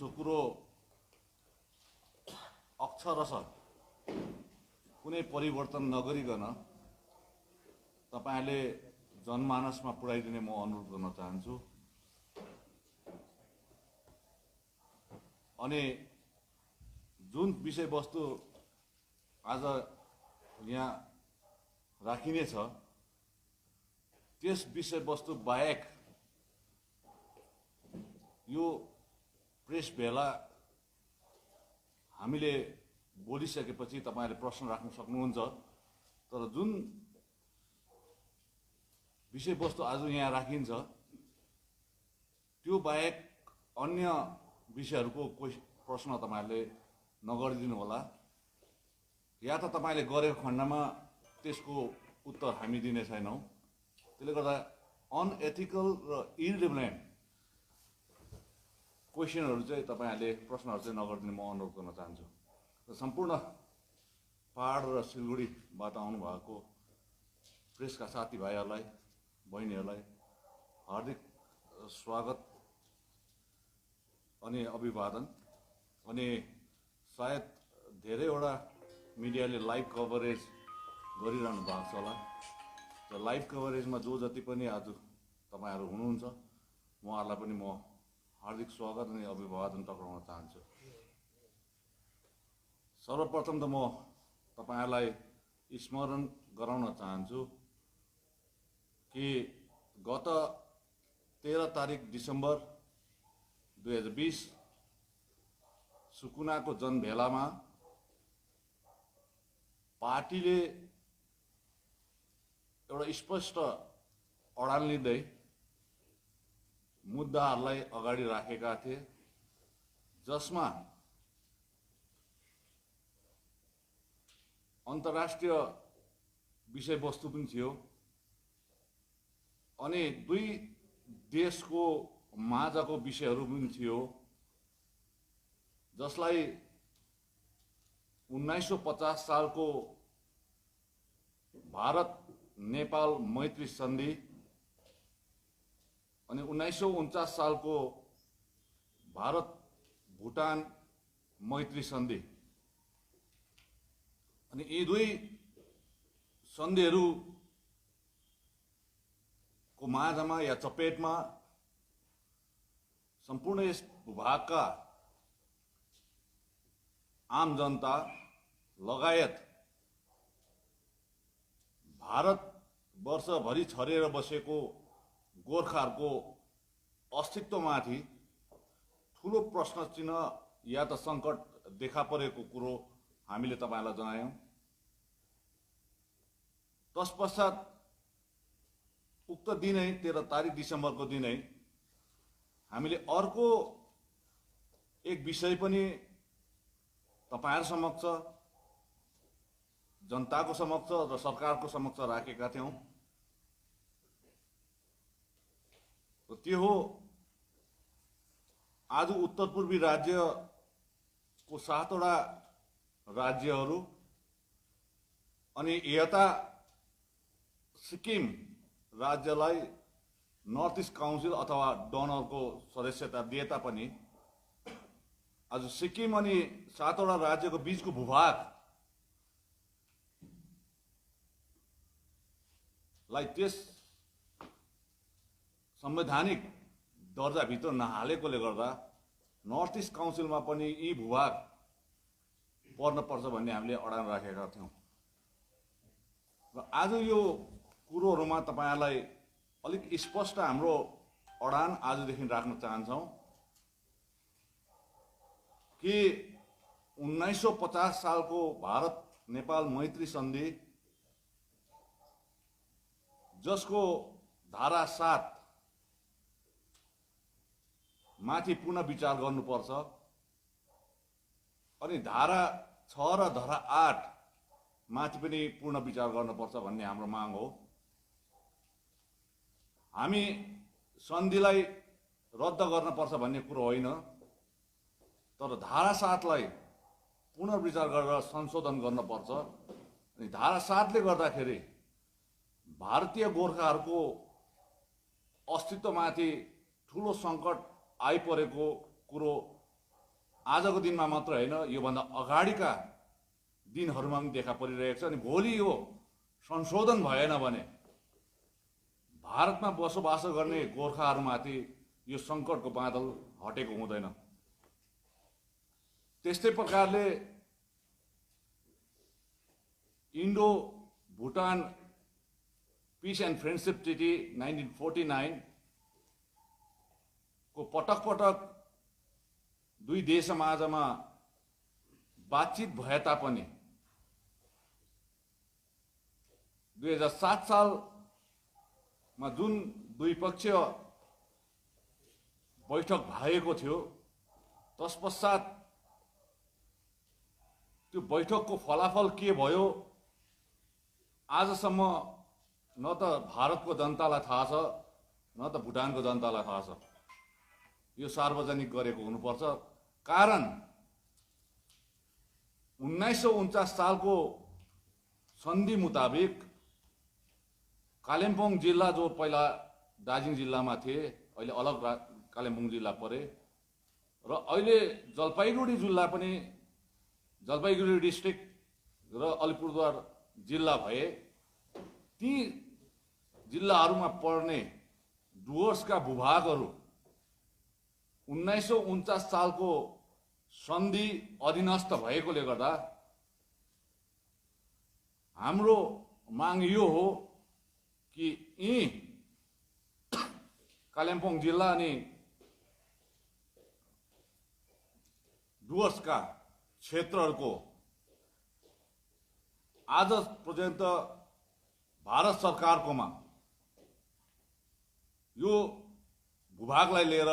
So कुरो अक्षरशः कुनै परिवर्तन नगरिकन तपाईहरुले जनमानसमा पुर्याइदिने म अनुरोध गर्न चाहन्छु। अनि जुन विषयवस्तु आज यहाँ राखिनेछ त्यस विषयवस्तु बाहेक यो प्रेस भेला हामीले बोलिसकेपछि तपाईहरुले प्रश्न राख्न सक्नुहुन्छ। तर जुन विषयवस्तु आज यहाँ राखिन्छ त्यो बाहेक अन्य विषयहरुको प्रश्न तपाईहरुले नगरिदिनु होला, या त तपाईले गरेको खण्डमा त्यसको उत्तर हामी दिने छैनौं। त्यसले गर्दा अनएथिकल र इरेलेभेन्ट क्वेशनहरु चाहिँ तपाईहरुले प्रश्नहरु चाहिँ नगरिदिनु म अनुरोध गर्न चाहन्छु। र सम्पूर्ण पहाड र सिलगढीबाट आउनु भएको प्रेसका साथीभाइहरुलाई बहिनीहरुलाई हार्दिक स्वागत अनि अभिवादन। अनि सायद धेरैवटा मिडियाले लाइभ कभरेज गरिरहनु भएको छ होला। र लाइभ कभरेजमा जो जति पनि आज तपाईहरु हुनुहुन्छ उहाँहरुलाई पनि म हार्दिक स्वागत अनि अभिवादन टक्राउन चाहन्छु। सर्वप्रथम त म तपाईहरुलाई स्मरण गराउन चाहन्छु कि गत 13 तारिक डिसेम्बर 2020 सुकुनाको जनभेलामा पार्टीले एउटा स्पष्ट अडान लिँदै मुद्दाहरूलाई अगाडि राखेका थिए, जसमा अन्तर्राष्ट्रिय विषयवस्तु पनि थियो अनि दुई देशको माझको विषयहरू पनि थियो, जसलाई 1950 सालको भारत नेपाल मैत्री सन्धि अनि 1949 सालको भारत भुटान मैत्री सन्धि अनि यी दुई सन्धिहरुको माझमा या चपेटमा सम्पूर्ण यस भूभागका आम जनता लगायत भारत वर्षभरि छरेर बसेको गोर्खाहरुको अस्तित्वमाथि ठूलो प्रश्न चिन्ह या त संकट देखा परेको कुरो हामीले तपाईलाई जनायौं। तत्पश्चात उक्त दिनै 13 तारिक डिसेम्बरको दिनै हामीले अर्को एक विषय पनि तपाईहरु समक्ष, जनताको समक्ष र सरकारको समक्ष राखेका थियौं। त्यो हो आज उत्तर पूर्वी राज्यको 7वटा राज्यहरू अनि यता सिक्किम राज्यलाई नर्थ इस्ट काउन्सिल अथवा डोनरको सदस्यता दिए तापनि आज सिक्किम अनि 7वटा राज्यको बीचको भूभाग लाई त्यस संवैधानिक दर्जाभित्र नहालेकोले गर्दा नर्थ इस्ट काउन्सिलमा पनि यी भूभाग पर्न पर्छ भन्ने हामीले अडान राखेका थियौं। र आज यो कुरोहरुमा तपाईहरुलाई अलिक स्पष्ट हाम्रो अडान आजदेखि राख्न चाहन्छौं कि 1950 सालको भारत नेपाल मैत्री सन्धि, जसको धारा 7 माथि पुनः विचार गर्नुपर्छ अनि धारा 6 र धारा 8 माथि पनि पूर्ण विचार गर्नुपर्छ भन्ने हाम्रो माग हो। हामी सन्धिलाई रद्द गर्नुपर्छ भन्ने कुरो होइन, तर धारा 7 लाई पुनर्विचार गरेर संशोधन गर्नुपर्छ। अनि धारा 7 ले गर्दाखेरि भारतीय गोर्खाहरुको अस्तित्वमाथि ठूलो संकट आइपरेको कुरो आजको दिनमा मात्र होइन, योभन्दा अगाडिका दिनहरूमा पनि देखा परिरहेको छ। अनि भोलि यो संशोधन भएन भने भारतमा बसोबासो गर्ने गोर्खाहरूमाथि यो सङ्कटको बादल हटेको हुँदैन। त्यस्तै प्रकारले Indo Bhutan piece and friendship treaty 1949 को पटक पटक दुई देशमाझमा बातचित भए तापनि 2007 सालमा जुन द्विपक्षीय बैठक भएको थियो, तत्पश्चात त्यो बैठकको फलाफल के भयो आजसम्म न त भारतको जनतालाई थाहा छ, न त भुटानको जनतालाई थाहा छ। यो सार्वजनिक गरेको हुनुपर्छ। कारण 1949 सालको सन्धि मुताबिक कालिम्पोङ जिल्ला, जो पहिला दार्जिलिङ जिल्लामा थिए, अहिले अलग कालिम्पोङ जिल्ला परे, र अहिले जलपाइगुडी जिल्ला पनि, जलपाइगुडी डिस्ट्रिक्ट र अलिपुरद्वार जिल्ला भए, ती जिल्लाहरूमा पर्ने डुवर्सका भूभागहरू 1949 सालको सन्धि अधीनस्थ भएकोले गर्दा हाम्रो माग यो हो कि यी कालिम्पोङ जिल्ला अनि डुवर्सका क्षेत्रहरूको आज पर्यन्त भारत सरकारकोमा यो भूभागलाई लिएर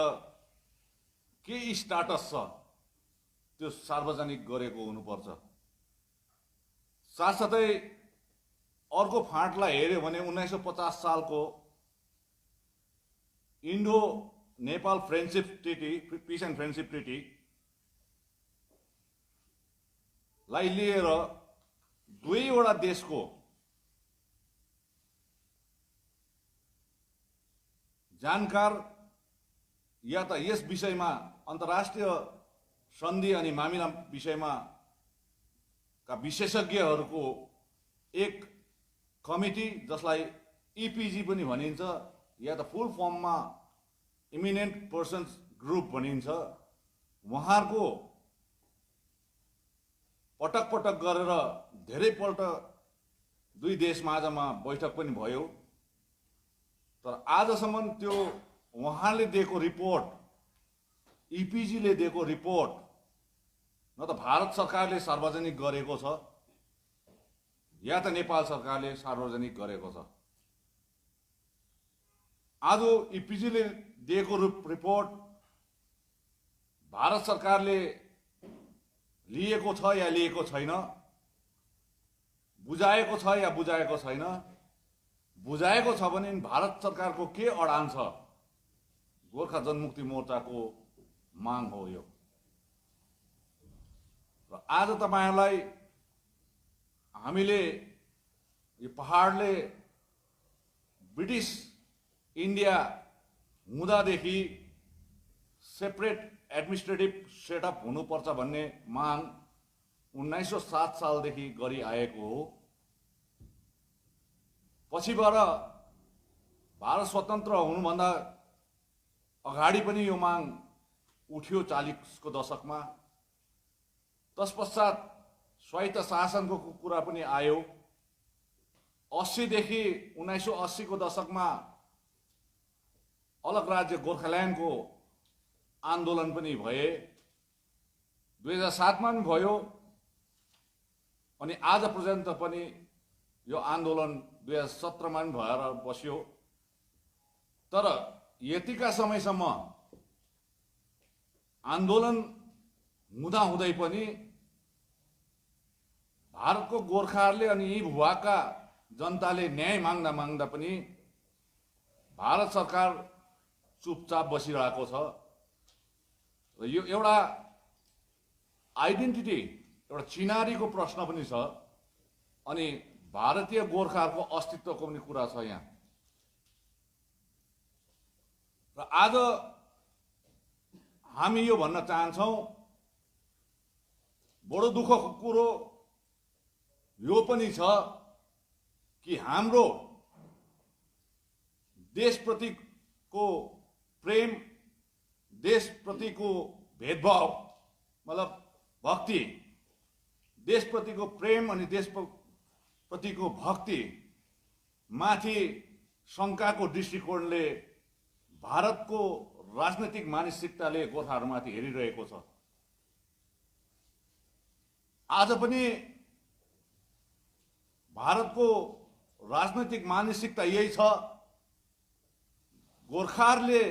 के स्टाटस छ त्यो सार्वजनिक गरेको हुनुपर्छ। साथसाथै अर्को फाँटलाई हेर्यो भने 1950 सालको Indo Nepal friendship treaty, piece and friendship treaty लाई लिएर दुईवटा देशको जानकार या त यस विषयमा अन्तर्राष्ट्रिय सन्धि अनि मामिला विषयमा का विशेषज्ञहरूको एक कमिटी, जसलाई इपिजी पनि भनिन्छ या त फुल फर्ममा इमिनेन्ट पर्सन्स ग्रुप भनिन्छ, उहाँहरूको पटक पटक गरेर धेरैपल्ट दुई देशमाझमा बैठक पनि भयो। तर आजसम्म त्यो उहाँले दिएको रिपोर्ट, इपिजीले दिएको रिपोर्ट न त भारत सरकारले सार्वजनिक गरेको छ या त नेपाल सरकारले सार्वजनिक गरेको छ। आज इपिजीले दिएको रिपोर्ट भारत सरकारले लिएको छ या लिएको छैन, बुझाएको छ या बुझाएको छैन, बुझाएको छ भने भारत सरकारको के अडान छ, गोर्खा जनमुक्ति मोर्चाको माग हो यो। र आज तपाईहरुलाई हामीले यो पहाडले ब्रिटिश इन्डिया हुँदादेखि सेपरेट एडमिनिस्ट्रेटिभ सेटअप हुनुपर्छ भन्ने माग 1907 सालदेखि गरी आएको हो। पछिबाट भारत स्वतन्त्र हुनुभन्दा अगाडि पनि यो माग उठ्यो 40 को दशकमा। तत्पश्चात स्वायत्त शासनको कुरा पनि आयो। 80 देखि 1980 को दशकमा अलग राज्य गोर्खाल्यान्डको आन्दोलन पनि भए, 2007 मा पनि भयो, अनि आज पर्यन्त पनि यो आन्दोलन 2017 मा पनि भएर बस्यो। तर यतिका समयसम्म आन्दोलन हुँदा हुँदै पनि भारतको गोर्खाहरूले अनि यी भूभागका जनताले न्याय माग्दा माग्दा पनि भारत सरकार चुपचाप बसिरहेको छ। र यो एउटा आइडेन्टिटी, एउटा चिनारीको प्रश्न पनि छ, अनि भारतीय गोर्खाहरूको अस्तित्वको पनि कुरा छ यहाँ। र आज हामी यो भन्न चाहन्छौं बडो दुःखको कुरो यो पनि छ कि हाम्रो देशप्रतिको प्रेम, देशप्रतिको भेदभाव, मतलब भक्ति, देशप्रतिको प्रेम अनि देशप्रतिको भक्ति माथि शङ्काको दृष्टिकोणले भारतको राजनैतिक मानसिकताले गोर्खाहरूमाथि हेरिरहेको छ। आज पनि भारतको राजनैतिक मानसिकता यही छ। गोर्खाहरूले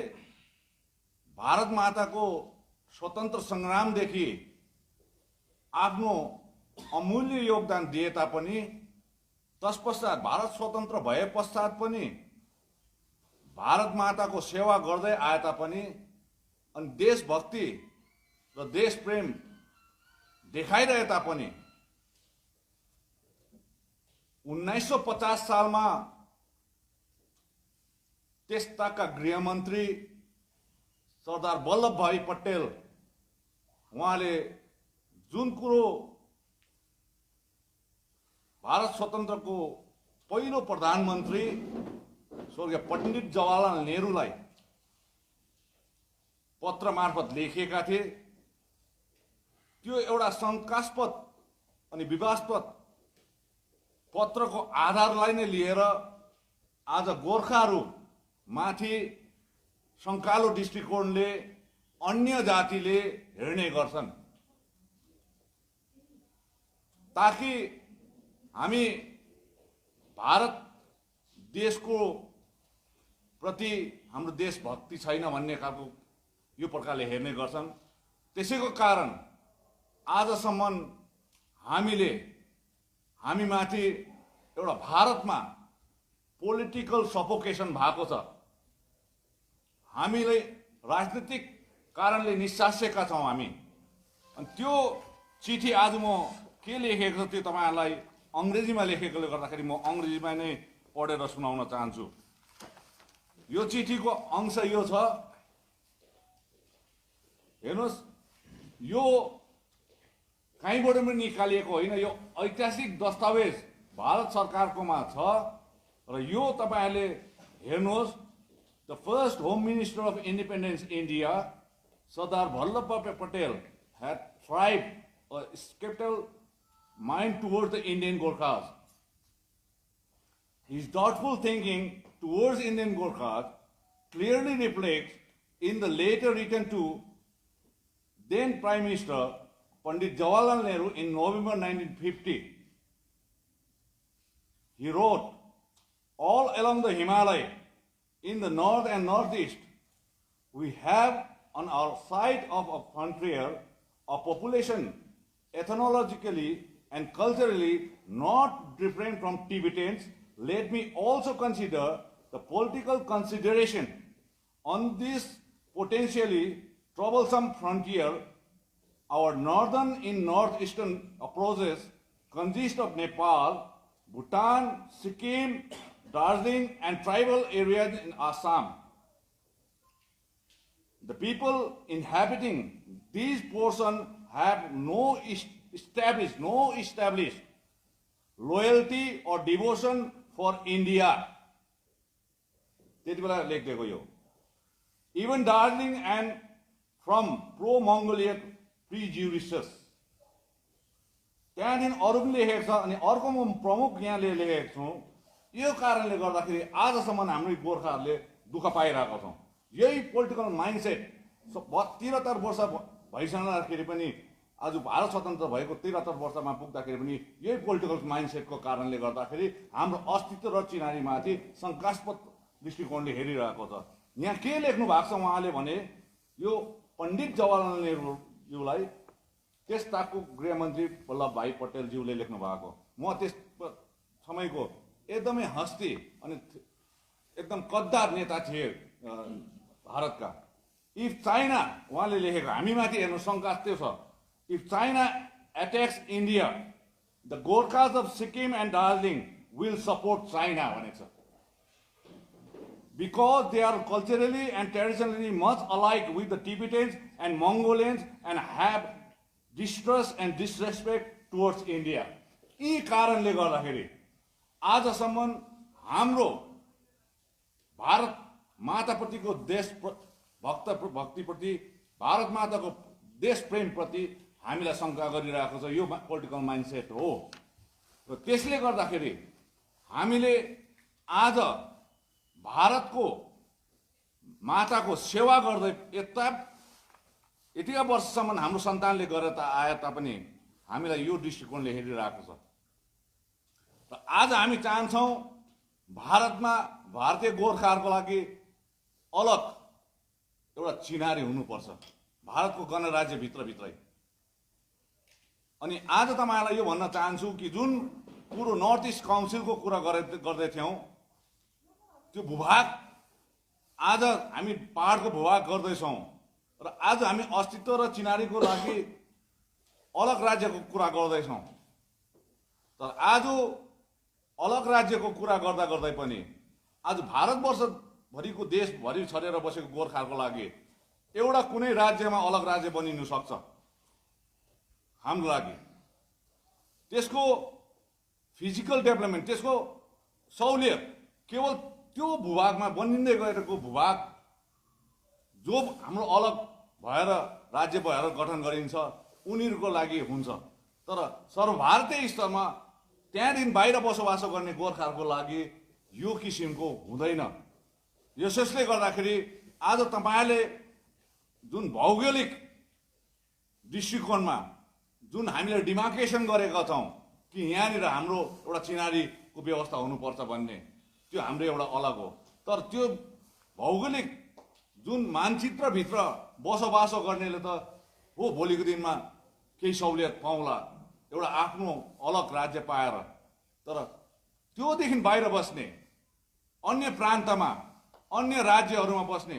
भारत माताको स्वतन्त्र सङ्ग्रामदेखि आफ्नो अमूल्य योगदान दिए तापनि, तत्पश्चात भारत स्वतन्त्र भए पश्चात पनि भारत माताको सेवा गर्दै आए तापनि अनि देशभक्ति र देश प्रेम देखाइरहे तापनि 1950 सालमा त्यसताका गृहमन्त्री सरदार वल्लभभाई पटेल उहाँले जुन कुरो भारत स्वतन्त्रको पहिलो प्रधानमन्त्री स्वर्गीय पण्डित जवाहरलाल नेहरूलाई पत्र मार्फत लेखेका थिए, त्यो एउटा शङ्कास्पद अनि विवादास्पद पत्रको आधारलाई नै लिएर आज गोर्खाहरू माथि शङ्कालु दृष्टिकोणले अन्य जातिले हेर्ने गर्छन्, ताकि हामी भारत देशको प्रति हाम्रो देशभक्ति छैन भन्ने खालको यो प्रकारले हेर्ने गर्छन्। त्यसैको कारण आजसम्म हामी माथि एउटा भारतमा पोलिटिकल सफोकेसन भएको छ। हामीले राजनीतिक कारणले निस्सासेका छौँ हामी। अनि त्यो चिठी आज म के लेखेको थियो तपाईहरुलाई अंग्रेजीमा लेखेकोले गर्दाखेरि म अंग्रेजीमा नै पढेर सुनाउन चाहन्छु। यो चिठीको अंश यो छ, हेर्नुस्, यो कहीँबाट पनि निकालिएको होइन, यो ऐतिहासिक दस्तावेज भारत सरकारकोमा छ र यो तपाईहरुले हेर्नुहोस्। The first Home Minister of Independence India, Sardar Vallabhbhai Patel, had thrived a skeptical mind towards the Indian Gorkhas. His doubtful thinking towards Indian Gorkhas clearly reflects in the letter written to then Prime Minister Pandit Jawaharlal Nehru in November 1950. He wrote, "All along the Himalaya, in the north and northeast, we have on our side of a frontier a population ethnologically and culturally not different from Tibetans. Let me also consider the political consideration on this potentially troublesome frontier. Our northern and northeastern approaches consist of Nepal, Bhutan, Sikkim, Darjeeling and tribal areas in Assam. The people inhabiting these portions have no established loyalty or devotion for India." Even Darjeeling and from pro-Mongolian prejudices. त्यहाँदेखि अरू पनि लेखेको छ अनि अर्को म प्रमुख यहाँले लेखेको छु, यो कारणले गर्दाखेरि आजसम्म हाम्रो गोर्खाहरूले दुःख पाइरहेका छौँ। यही पोलिटिकल माइन्डसेट 73 वर्ष भइसक्दाखेरि पनि, आज भारत स्वतन्त्र भएको 73 वर्षमा पुग्दाखेरि पनि यही पोलिटिकल माइन्डसेटको कारणले गर्दाखेरि हाम्रो अस्तित्व र चिनारीमाथि शङ्कास्पद दृष्टिकोणले हेरिरहेको छ। यहाँ के लेख्नु भएको छ उहाँले भने, यो पण्डित जवाहरलाल नेहरूलाई त्यसताको गृहमन्त्री वल्लभभाई पटेलज्यूले लेख्नु भएको। म त्यस समयको एकदमै हस्ती अनि एकदम कद्दार नेता थिए भारतका। इफ चाइना, उहाँले लेखेको, हामीमाथि हेर्नु शङ्का त्यो छ, if China attacks India, the Gorkhas of Sikkim and Darjeeling will support China भनेको छ। Because they are culturally and traditionally much alike with the Tibetans and Mongolians and have distrust and disrespect towards India. यी कारणले गर्दाखेरि आजसम्म हाम्रो भारत माताप्रतिको भक्तिप्रति, भारत माताको देश प्रेमप्रति हामीलाई शङ्का गरिरहेको छ। यो पोलिटिकल माइन्डसेट हो र त्यसले गर्दाखेरि हामीले आज भारतको माताको सेवा गर्दै यतिका वर्षसम्म हाम्रो सन्तानले गरेर आए तापनि हामीलाई यो दृष्टिकोणले हेरिरहेको छ। र आज हामी चाहन्छौँ भारतमा भारतीय गोर्खाहरूको लागि अलग एउटा चिनारी हुनुपर्छ, भारतको गणराज्य भित्रभित्रै। अनि आज तपाईँलाई यो भन्न चाहन्छु कि जुन कुरो नर्थ इस्ट काउन्सिलको कुरा गर्दै थियौँ, त्यो भूभाग आज हामी पहाडको भूभाग गर्दैछौँ र आज हामी अस्तित्व र चिनारीको लागि अलग राज्यको कुरा गर्दैछौँ। तर आज अलग राज्यको कुरा गर्दा गर्दै पनि आज भारतवर्षभरिको देशभरि छरेर बसेको गोर्खाहरूको लागि एउटा कुनै राज्यमा अलग राज्य बनिनु सक्छ हाम्रो लागि। त्यसको फिजिकल डेभलपमेन्ट, त्यसको सहुलियत केवल त्यो भूभागमा बनिँदै गएको भूभाग जो हाम्रो अलग भएर राज्य भएर गठन गरिन्छ उनीहरूको लागि हुन्छ। तर सर्वभारतीय स्तरमा त्यहाँदेखि बाहिर बसोबासो गर्ने गोर्खाहरूको लागि यो किसिमको हुँदैन। यसले गर्दाखेरि आज तपाईँले जुन भौगोलिक दृष्टिकोणमा जुन हामीले डिमार्केसन गरेका छौँ कि यहाँनिर हाम्रो एउटा चिनारीको व्यवस्था हुनुपर्छ भन्ने, त्यो हाम्रो एउटा अलग हो। तर त्यो भौगोलिक जुन मानचित्रभित्र बसोबासो गर्नेले त हो भोलिको दिनमा केही सहुलियत पाउला, एउटा आफ्नो अलग राज्य पाएर। तर त्योदेखि बाहिर बस्ने, अन्य प्रान्तमा अन्य राज्यहरूमा बस्ने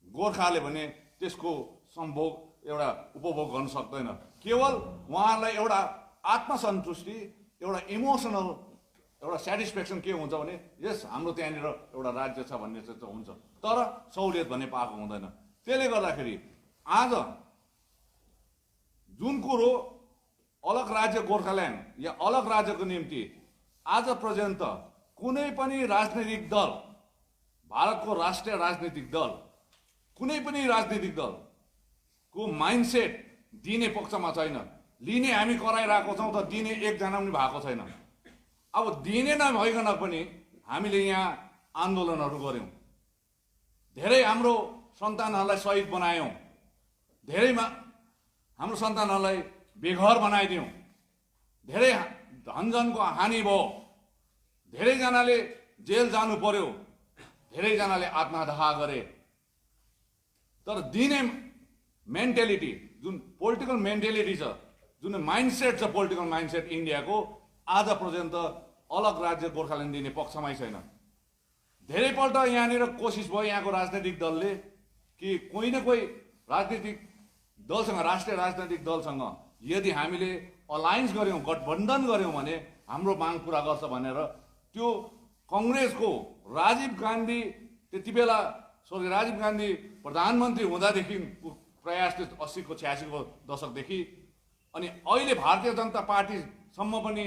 गोर्खाले भने त्यसको सम्भोग एउटा उपभोग गर्न सक्दैन। केवल उहाँहरूलाई एउटा आत्मसन्तुष्टि, एउटा इमोसनल एउटा सेटिस्फ्याक्सन के हुन्छ भने यस हाम्रो त्यहाँनिर एउटा राज्य छ भन्ने चाहिँ हुन्छ, तर सहुलियत भन्ने पाएको हुँदैन। त्यसले गर्दाखेरि आज जुन कुरो अलग राज्य गोर्खाल्यान्ड या अलग राज्यको निम्ति आज पर्यन्त कुनै पनि राजनैतिक दल, भारतको राष्ट्रिय राजनीतिक दल, कुनै पनि राजनीतिक दलको माइन्डसेट दिने पक्षमा छैन। लिने हामी कराइरहेको छौँ त दिने एकजना पनि भएको छैन। अब दिने नभइकन पनि हामीले यहाँ आन्दोलनहरू गऱ्यौँ, धेरै हाम्रो सन्तानहरूलाई शहीद बनायौँ, धेरैमा हाम्रो सन्तानहरूलाई बेघर बनाइदियौँ, धेरै धनजनको हानि भयो, धेरैजनाले जेल जानु पर्यो, धेरैजनाले आत्महत्या गरे। तर दिने मेन्टालिटी, जुन पोलिटिकल मेन्टालिटी छ, जुन माइन्डसेट छ पोलिटिकल माइन्डसेट इन्डियाको, आज पर्यन्त अलग राज्य गोर्खाल्यान्ड दिने पक्षमै छैन। धेरैपल्ट यहाँनिर कोसिस भयो यहाँको राजनैतिक दलले कि कोही न कोही राजनीतिक दलसँग, राष्ट्रिय राजनैतिक दलसँग यदि हामीले अलायन्स गऱ्यौँ, गठबन्धन गऱ्यौँ भने हाम्रो माग पुरा गर्छ भनेर त्यो कङ्ग्रेसको राजीव गान्धी, त्यति बेला राजीव गान्धी प्रधानमन्त्री हुँदादेखि प्रयास थियो 80को 86को दशकदेखि, अनि अहिले भारतीय जनता पार्टीसम्म पनि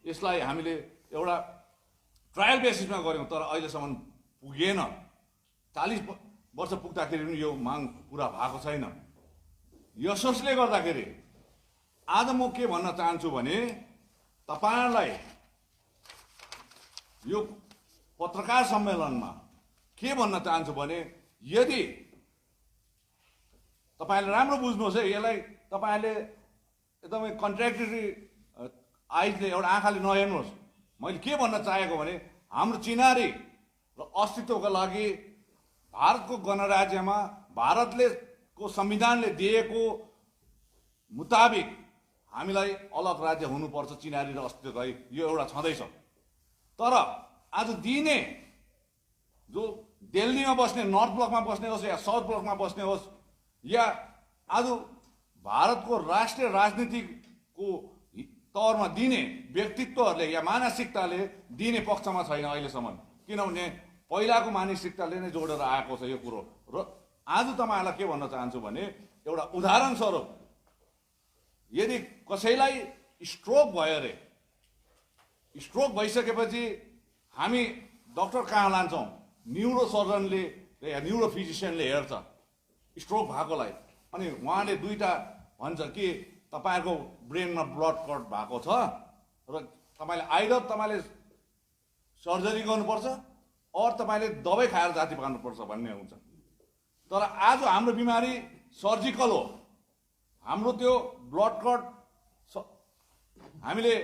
यसलाई हामीले एउटा ट्रायल बेसिसमा गऱ्यौँ, तर अहिलेसम्म पुगेन। 40 वर्ष पुग्दाखेरि पनि यो माग पुरा भएको छैन। यसले गर्दाखेरि आज म के भन्न चाहन्छु भने तपाईँहरूलाई यो पत्रकार सम्मेलनमा के भन्न चाहन्छु भने यदि तपाईँले राम्रो बुझ्नुहोस् है, यसलाई तपाईँले एकदमै कन्ट्र्याक्टरी आइजले एउटा आँखाले नहेर्नुहोस्। मैले के भन्न चाहेको भने हाम्रो चिनारी र अस्तित्वको लागि भारतको गणराज्यमा भारतले को संविधानले दिएको मुताबिक हामीलाई अलग राज्य हुनुपर्छ, चिनारी र अस्तित्वको लागि यो एउटा छँदैछ। तर आज दिने जो दिल्लीमा बस्ने, नर्थ ब्लकमा बस्ने होस् या साउथ ब्लकमा बस्ने होस्, या आज भारतको राष्ट्रिय राजनीतिको तौरमा दिने व्यक्तित्वहरूले या मानसिकताले दिने पक्षमा छैन अहिलेसम्म। किनभने पहिलाको मानसिकताले नै जोडेर आएको छ यो कुरो। र आज तपाईँहरूलाई के भन्न चाहन्छु भने एउटा उदाहरण स्वरूप यदि कसैलाई स्ट्रोक भयो रे, स्ट्रोक भइसकेपछि हामी डाक्टर कहाँ लान्छौँ? न्युरो सर्जनले, न्युरो फिजिसियनले हेर्छ स्ट्रोक भएकोलाई, अनि उहाँले दुईटा भन्छ कि तपाईँको ब्रेनमा ब्लड क्लट भएको छ र तपाईँले आइदर तपाईँले सर्जरी गर्नुपर्छ अर तपाईँले दबाई खाएर जाति पार्नुपर्छ भन्ने हुन्छ। तर आज हाम्रो बिमारी सर्जिकल हो। हाम्रो त्यो ब्लड क्लट हामीले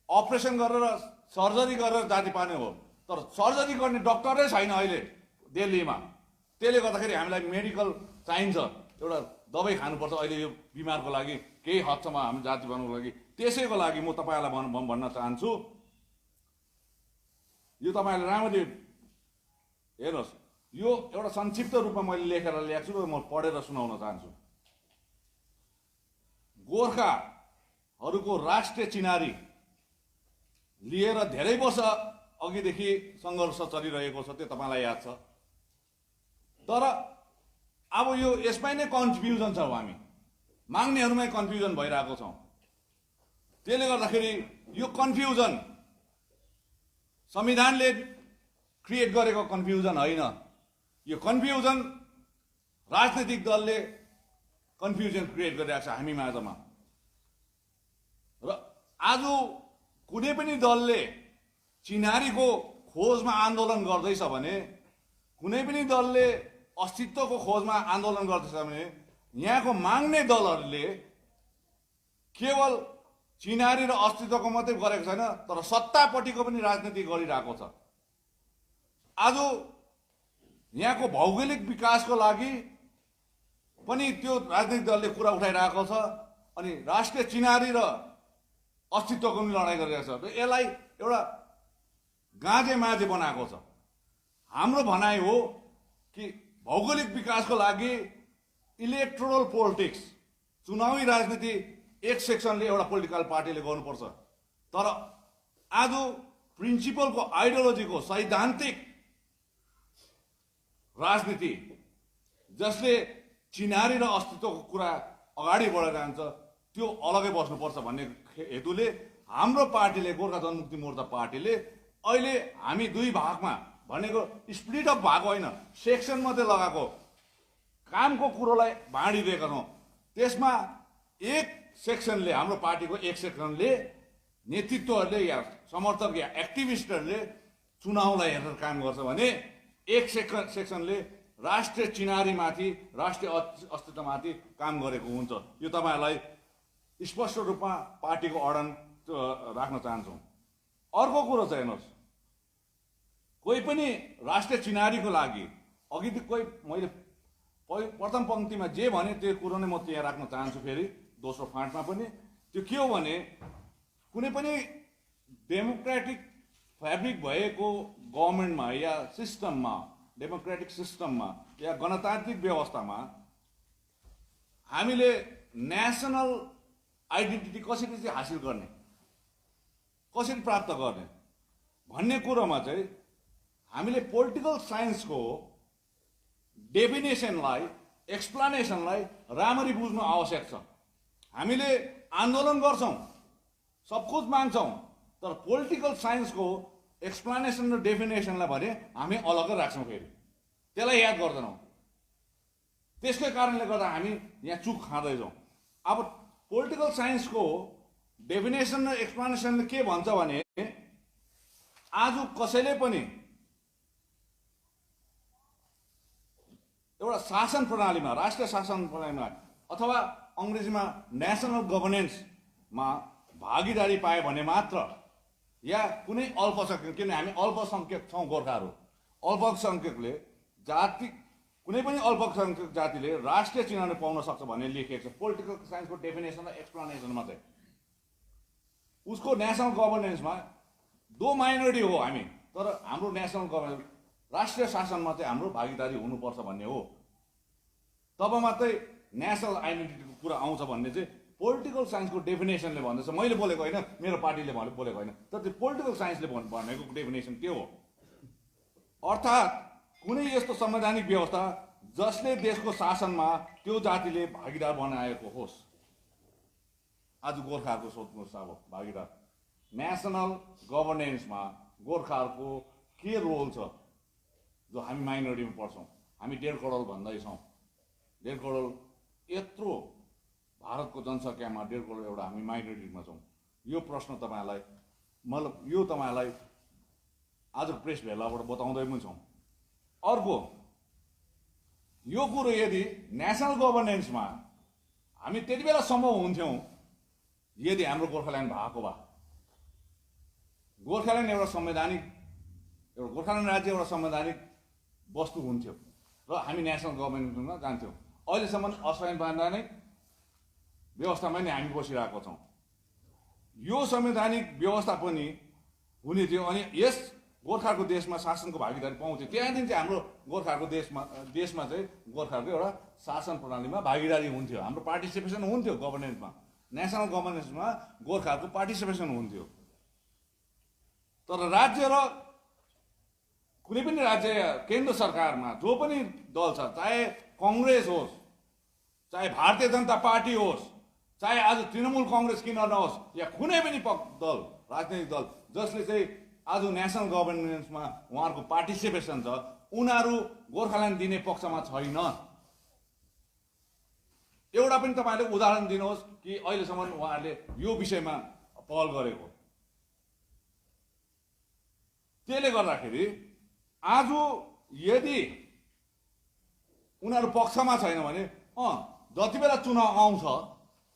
अपरेसन गरेर सर्जरी गरेर जाति पार्ने हो, तर सर्जरी गर्ने डक्टरै छैन अहिले दिल्लीमा। त्यसले गर्दाखेरि हामीलाई मेडिकल चाहिन्छ, एउटा दबाई खानुपर्छ अहिले यो बिमारको लागि, केही हदसम्म हामी जाति बनाउनको लागि। त्यसैको लागि म तपाईँलाई भन्न चाहन्छु, यो तपाईँले राम्ररी हेर्नुहोस्, यो एउटा संक्षिप्त रूपमा मैले लेखेर ल्याएको छु र म पढेर सुनाउन चाहन्छु। गोर्खाहरूको राष्ट्रिय चिनारी लिएर धेरै वर्ष अघिदेखि सङ्घर्ष चलिरहेको छ, त्यो तपाईँलाई याद छ। तर अब यो यसमै नै कन्फ्युजन छ, हामी माग्नेहरूमै कन्फ्युजन भइरहेको छौँ। त्यसले गर्दाखेरि यो कन्फ्युजन संविधानले क्रिएट गरेको कन्फ्युजन होइन, यो कन्फ्युजन राजनैतिक दलले कन्फ्युजन क्रिएट गरिरहेको छ हामी माझमा। र आज कुनै पनि दलले चिनारीको खोजमा आन्दोलन गर्दैछ भने, कुनै पनि दलले अस्तित्वको खोजमा आन्दोलन गर्दैछ भने, यहाँको माग्ने दलहरूले केवल चिनारी र अस्तित्वको मात्रै गरेको छैन, तर सत्तापट्टिको पनि राजनीति गरिरहेको छ। आज यहाँको भौगोलिक विकासको लागि पनि त्यो राजनीतिक दलले कुरा उठाइरहेको छ, अनि राष्ट्रिय चिनारी र अस्तित्वको पनि लडाइँ गरिरहेको छ। यसलाई एउटा गाँजे माझे बनाएको छ। हाम्रो भनाइ हो कि भौगोलिक विकासको लागि इलेक्टोरल पोलिटिक्स, चुनावी राजनीति एक सेक्सनले एउटा पोलिटिकल पार्टीले गर्नुपर्छ। तर आज प्रिन्सिपलको, आइडियोलोजीको, सैद्धान्तिक राजनीति जसले चिनारी र अस्तित्वको कुरा अगाडि बढेर जान्छ, त्यो अलगै बस्नुपर्छ भन्ने हेतुले हाम्रो पार्टीले, गोर्खा जनमुक्ति मोर्चा पार्टीले अहिले हामी दुई भागमा भनेको स्प्लिट अप भएको होइन, सेक्सन मात्रै लगाएको कामको कुरोलाई बाँडिदिएका छौँ। त्यसमा एक सेक्सनले, हाम्रो पार्टीको एक सेक्सनले, नेतृत्वहरूले या समर्थक या एक्टिभिस्टहरूले चुनावलाई हेरेर काम गर्छ भने एक सेक्सनले राष्ट्रिय चिनारीमाथि, राष्ट्रिय अस्तित्वमाथि काम गरेको हुन्छ। यो तपाईँहरूलाई स्पष्ट रूपमा पार्टीको अडन राख्न चाहन्छौँ। अर्को कुरो चाहिँ हेर्नुहोस्, कोही पनि राष्ट्रिय चिनारीको लागि अघि कोही मैले प्रथम पङ्क्तिमा जे भने त्यो कुरो नै म त्यहाँ राख्न चाहन्छु। फेरि दोस्रो फाँटमा पनि त्यो के हो भने, कुनै पनि डेमोक्रेटिक फ्याब्रिक भएको गभर्मेन्टमा या सिस्टममा, डेमोक्रेटिक सिस्टममा या गणतान्त्रिक व्यवस्थामा हामीले नेसनल आइडेन्टिटी कसरी चाहिँ हासिल गर्ने, कसरी प्राप्त गर्ने भन्ने कुरोमा चाहिँ हामीले पोलिटिकल साइन्सको डेफिनेसनलाई, एक्सप्लेनेसनलाई राम्ररी बुझ्नु आवश्यक छ। हामीले आन्दोलन गर्छौँ, सब कुछ माग्छौँ, तर पोलिटिकल साइन्सको एक्सप्लेनेसन र डेफिनेसनलाई भने हामी अलग्गै राख्छौँ, फेरि त्यसलाई याद गर्दैनौँ। त्यसकै कारणले गर्दा हामी यहाँ चुक खाँदैछौँ। अब पोलिटिकल साइन्सको डेफिनेसन र एक्सप्लेनेसनले के भन्छ भने, आज कसैले पनि एउटा शासन प्रणालीमा, राष्ट्रिय शासन प्रणालीमा अथवा अङ्ग्रेजीमा नेसनल गभर्नेन्समा भागीदारी पाए भने मात्र, या कुनै अल्पसङ्ख्यक, किन हामी अल्पसङ्ख्यक छौँ गोर्खाहरू, अल्पसङ्ख्यकले जाति, कुनै पनि अल्पसङ्ख्यक जातिले राष्ट्रिय चिनारी पाउन सक्छ भन्ने लेखिएको छ पोलिटिकल साइन्सको डेफिनेसन र एक्सप्लेनेसनमा चाहिँ। उसको नेसनल गभर्नेन्समा दो माइनोरिटी हो हामी, तर हाम्रो नेसनल गभर्नेन्स, राष्ट्रिय शासनमा चाहिँ हाम्रो भागीदारी हुनुपर्छ भन्ने हो। तब मात्रै नेसनल आइडेन्टिटीको कुरा आउँछ भन्ने चाहिँ पोलिटिकल साइन्सको डेफिनेसनले भन्दछ। मैले बोलेको होइन, मेरो पार्टीले बोलेको होइन, तर त्यो पोलिटिकल साइन्सले भनेको डेफिनेसन त्यो हो। अर्थात् कुनै यस्तो संवैधानिक व्यवस्था जसले देशको शासनमा त्यो जातिले भागीदार बनाएको होस्, आज गोर्खाहरूको सोध्नुहोस् अब भागीदार नेसनल गभर्नेन्समा गोर्खाहरूको के रोल छ जो हामी माइनोरिटीमा पर्छौँ। हामी 1.5 करोड भन्दैछौँ, 1.5 करोड यत्रो भारतको जनसङ्ख्यामा 1.5 करोड एउटा हामी माइनोरिटीमा छौँ। यो प्रश्न तपाईँहरूलाई मतलब यो तपाईँहरूलाई आजको प्रेस भेलाबाट बताउँदै पनि छौँ। अर्को यो कुरो यदि नेसनल गभर्नेन्समा हामी त्यति बेला सम्भव हुन्थ्यौँ यदि हाम्रो गोर्खाल्यान्ड भएको भए। गोर्खाल्यान्ड एउटा संवैधानिक एउटा गोर्खाल्यान्ड राज्य एउटा संवैधानिक वस्तु हुन्थ्यो र हामी नेसनल गभर्नेन्समा जान्थ्यौँ। अहिलेसम्म असंवैधानिक व्यवस्थामा नै हामी बसिरहेको छौँ। यो संवैधानिक व्यवस्था पनि हुने थियो अनि यस गोर्खाको देशमा शासनको भागीदारी पाउँथ्यो। त्यहाँदेखि चाहिँ हाम्रो गोर्खाको देशमा चाहिँ गोर्खाको एउटा शासन प्रणालीमा भागीदारी हुन्थ्यो, हाम्रो पार्टिसिपेसन हुन्थ्यो गभर्नेन्समा। नेसनल गभर्नेन्समा गोर्खाको पार्टिसिपेसन हुन्थ्यो। तर राज्य र कुनै पनि राज्य केन्द्र सरकारमा जो पनि दल छ, चाहे कङ्ग्रेस होस्, चाहे भारतीय जनता पार्टी होस्, चाहे आज तृणमूल कङ्ग्रेस किन नहोस् या कुनै पनि दल राजनैतिक दल जसले चाहिँ आज नेसनल गभर्नेन्समा उहाँहरूको पार्टिसिपेसन छ, उनीहरू गोर्खाल्यान्ड दिने पक्षमा छैन। एउटा पनि तपाईँले उदाहरण दिनुहोस् कि अहिलेसम्म उहाँहरूले यो विषयमा पहल गरेको। त्यसले गर्दाखेरि आज यदि उनीहरू पक्षमा छैन भने जति बेला चुनाव आउँछ,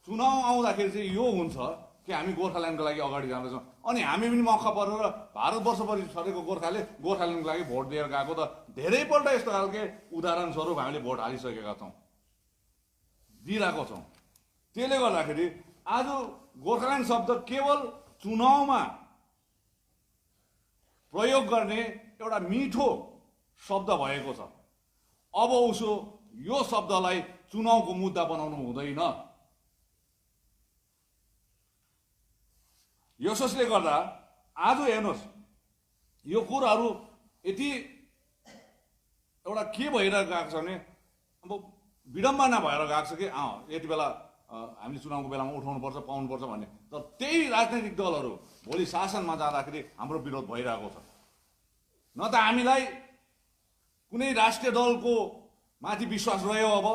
चुनाव आउँदाखेरि चाहिँ यो हुन्छ कि हामी गोर्खाल्यान्डको लागि अगाडि जाँदैछौँ। अनि हामी पनि मौका परेर भारतवर्षभरि छरेको गोर्खाले गोर्खाल्यान्डको लागि भोट दिएर गएको त धेरैपल्ट यस्तो खालके उदाहरण स्वरूप हामीले भोट हालिसकेका छौँ, दिइरहेको छौँ। त्यसले गर्दाखेरि आज गोर्खाल्यान्ड शब्द केवल चुनावमा प्रयोग गर्ने एउटा मिठो शब्द भएको छ। अब उसो यो शब्दलाई चुनावको मुद्दा बनाउनु हुँदैन। यसोस्ले गर्दा आज हेर्नुहोस् यो कुराहरू यति एउटा के भइरहेको गएको छ भने अब विडम्बना भएर गएको छ कि यति बेला हामीले चुनावको बेलामा उठाउनुपर्छ पाउनुपर्छ भन्ने। तर त्यही राजनैतिक दलहरू भोलि शासनमा जाँदाखेरि हाम्रो विरोध भइरहेको छ। न त हामीलाई कुनै राष्ट्रिय दलको माथि विश्वास रह्यो अब,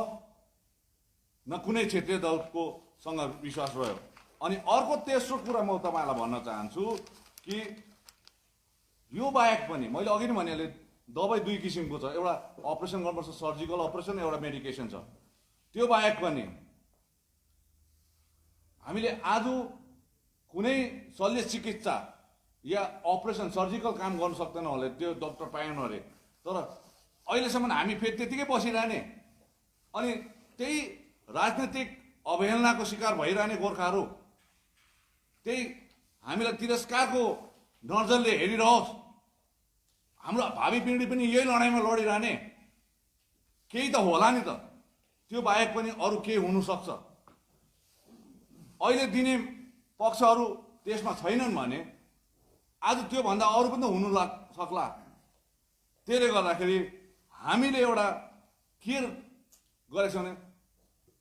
न कुनै क्षेत्रीय दलको सँग विश्वास रह्यो। अनि अर्को तेस्रो कुरा म तपाईँलाई भन्न चाहन्छु कि यो बाहेक पनि मैले अघि नै भनिहालेँ दबाई 2 किसिमको छ, एउटा अपरेसन गर्नुपर्छ सर्जिकल अपरेसन, एउटा मेडिकेसन छ। त्यो बाहेक पनि हामीले आज कुनै शल्य चिकित्सा या अपरेसन सर्जिकल काम गर्न सक्दैन होला, त्यो डक्टर पाएन अरे। तर अहिलेसम्म हामी फेरि त्यतिकै बसिरहने अनि त्यही राजनैतिक अवहेलनाको शिकार भइरहने गोर्खाहरू त्यही हामीलाई तिरस्कारको नजरले हेरिरहोस्। हाम्रो भावी पिँढी पनि यही लडाइँमा लडिरहने केही त होला नि त। त्यो बाहेक पनि अरू के हुनसक्छ? अहिले दिने पक्षहरू त्यसमा छैनन् भने आज त्योभन्दा अरू पनि त हुनु सक्ला। त्यसले गर्दाखेरि हामीले एउटा के गरेको छ भने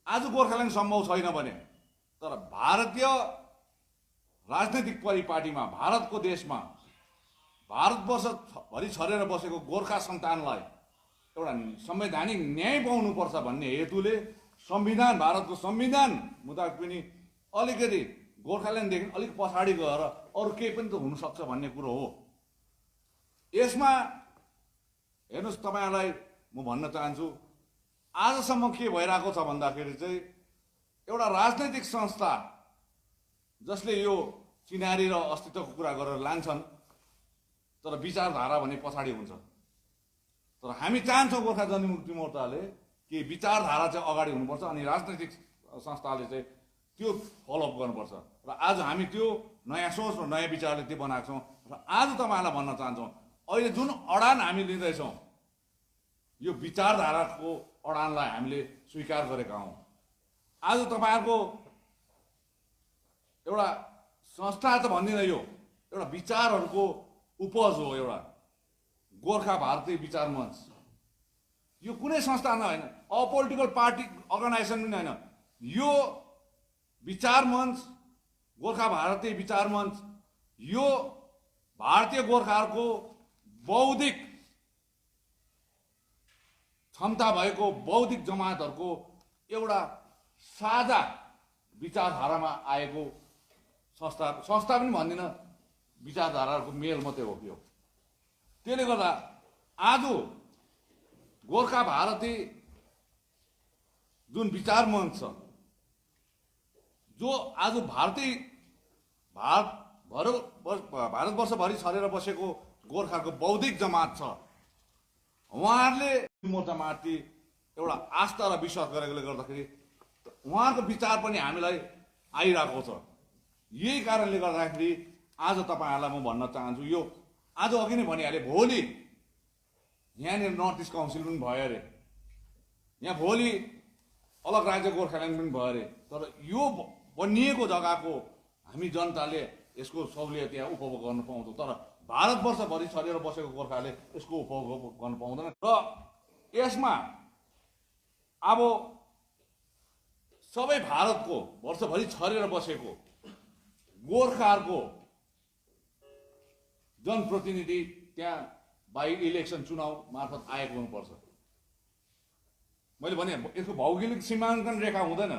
आज गोर्खाल्यान्ड सम्भव छैन भने तर भारतीय राजनैतिक परिपाटीमा भारतको देशमा भारतवर्षभरि छरेर बसेको गोर्खा सन्तानलाई एउटा संवैधानिक न्याय पाउनुपर्छ भन्ने हेतुले संविधान भारतको संविधान मुताबिक पनि अलिकति गोर्खाल्यान्डदेखि अलिक पछाडि गएर अरू केही पनि त हुनसक्छ भन्ने कुरो हो। यसमा हेर्नुहोस् तपाईँहरूलाई म भन्न चाहन्छु आजसम्म के भइरहेको छ भन्दाखेरि चाहिँ एउटा राजनैतिक संस्था जसले यो चिनारी र अस्तित्वको कुरा गरेर लान्छन् तर विचारधारा भने पछाडि हुन्छ। तर हामी चाहन्छौँ गोर्खा जनमुक्ति मोर्चाले कि विचारधारा चाहिँ अगाडि हुनुपर्छ अनि राजनैतिक संस्थाले चाहिँ त्यो फलोअप गर्नुपर्छ। र आज हामी त्यो नयाँ सोच र नयाँ विचारले त्यो बनाएको छौँ। र आज तपाईँहरूलाई भन्न चाहन्छौँ अहिले जुन अडान हामी लिँदैछौँ यो विचारधाराको अडानलाई हामीले स्वीकार गरेका हौँ। आज तपाईँहरूको एउटा संस्था त भन्दिनँ, यो एउटा विचारहरूको उपज हो, एउटा गोर्खा भारतीय विचार मञ्च। यो कुनै संस्था होइन, अपोलिटिकल पार्टी अर्गनाइजेसन पनि होइन, यो विचार मञ्च गोर्खा भारतीय विचार मञ्च यो भारतीय गोर्खाहरूको बौद्धिक क्षमता भएको बौद्धिक जमातहरूको एउटा साझा विचारधारामा आएको संस्था पनि भन्दिनँ, विचारधाराहरूको मेल मात्रै हो यो। त्यसले गर्दा आज गोर्खा भारती जुन विचार मञ्च छ, जो आज भारतवर्षभरि छरेर बसेको गोर्खाको बौद्धिक जमात छ, उहाँहरूले मोर्चामाथि एउटा आस्था र विश्वास गरेकोले गर्दाखेरि उहाँहरूको विचार पनि हामीलाई आइरहेको छ। यही कारणले गर्दाखेरि आज तपाईँहरूलाई म भन्न चाहन्छु, यो आज अघि नै भनिहालेँ, भोलि यहाँनिर नर्थ इस्ट काउन्सिल पनि भयो अरे, यहाँ भोलि अलग राज्य गोर्खाल्यान्ड पनि भयो अरे। तर यो बनिएको जग्गाको हामी जनताले यसको सहुलियत यहाँ उपभोग गर्न पाउँछौँ, तर भारतवर्षभरि छरेर बसेको गोर्खाले यसको उपभोग गर्न पाउँदैन। र यसमा अब सबै भारतको वर्षभरि छरेर बसेको गोर्खाहरूको जनप्रतिनिधि त्यहाँ बाई इलेक्सन चुनाव मार्फत आएको हुनुपर्छ। मैले भने यसको भौगोलिक सीमाङ्कन रेखा हुँदैन,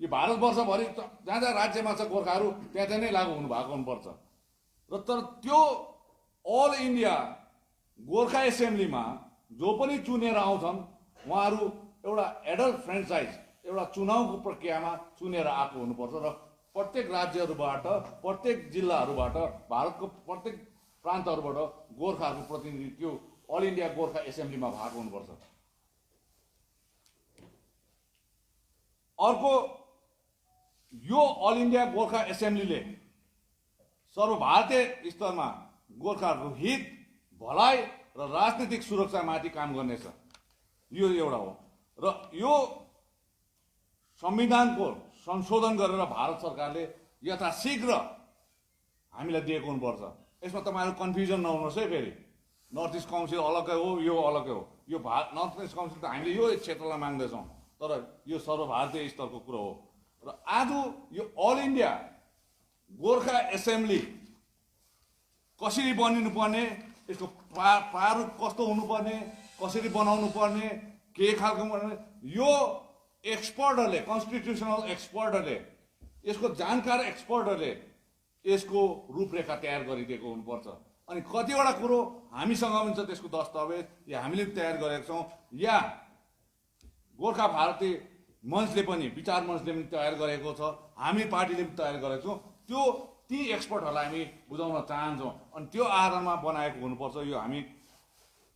यो भारतवर्षभरि जहाँ जहाँ राज्यमा छ गोर्खाहरू त्यहाँ नै लागू हुनु भएको हुनुपर्छ। र तर त्यो अल इन्डिया गोर्खा एसेम्ब्लीमा जो पनि चुनेर आउँछन् उहाँहरू एउटा एडल्ट फ्रेन्चाइज, एउटा चुनावको प्रक्रियामा चुनेर आएको हुनुपर्छ र प्रत्येक राज्यहरूबाट, प्रत्येक जिल्लाहरूबाट, भारतको प्रत्येक प्रान्तहरूबाट गोर्खाहरूको प्रतिनिधि त्यो अल इन्डिया गोर्खा एसेम्ब्लीमा भएको हुनुपर्छ। अर्को, यो अल इन्डिया गोर्खा एसेम्ब्लीले सर्वभारतीय स्तरमा गोर्खाहरूको हित, भलाइ र राजनीतिक सुरक्षामाथि काम गर्नेछ, यो एउटा हो। र यो संविधानको संशोधन गरेर भारत सरकारले यथाशीघ्र हामीलाई दिएको हुनुपर्छ। यसमा तपाईँहरू कन्फ्युजन नहुनुहोस् है। फेरि नर्थ इस्ट काउन्सिल अलग्गै हो, यो अलग्गै हो। यो नर्थ इस्ट काउन्सिल त हामीले यो क्षेत्रलाई माग्दैछौँ, तर यो सर्वभारतीय स्तरको कुरो हो। र आज यो अल इन्डिया गोर्खा एसेम्ब्ली कसरी बनिनुपर्ने, यसको प्रारूप कस्तो हुनुपर्ने, कसरी बनाउनु पर्ने, के खालको पर्ने, यो एक्सपर्टहरूले, कन्स्टिट्युसनल एक्सपर्टहरूले, यसको जानकार एक्सपर्टहरूले यसको रूपरेखा तयार गरिदिएको हुनुपर्छ। अनि कतिवटा कुरो हामीसँग पनि छ त्यसको दस्तावेज, या हामीले तयार गरेका छौँ, या गोर्खा भारती मञ्चले पनि, विचार मञ्चले पनि तयार गरेको छ, हामी पार्टीले पनि तयार गरेको छौँ। त्यो ती एक्सपर्टहरूलाई हामी बुझाउन चाहन्छौँ अनि त्यो आधारमा बनाएको हुनुपर्छ। यो हामी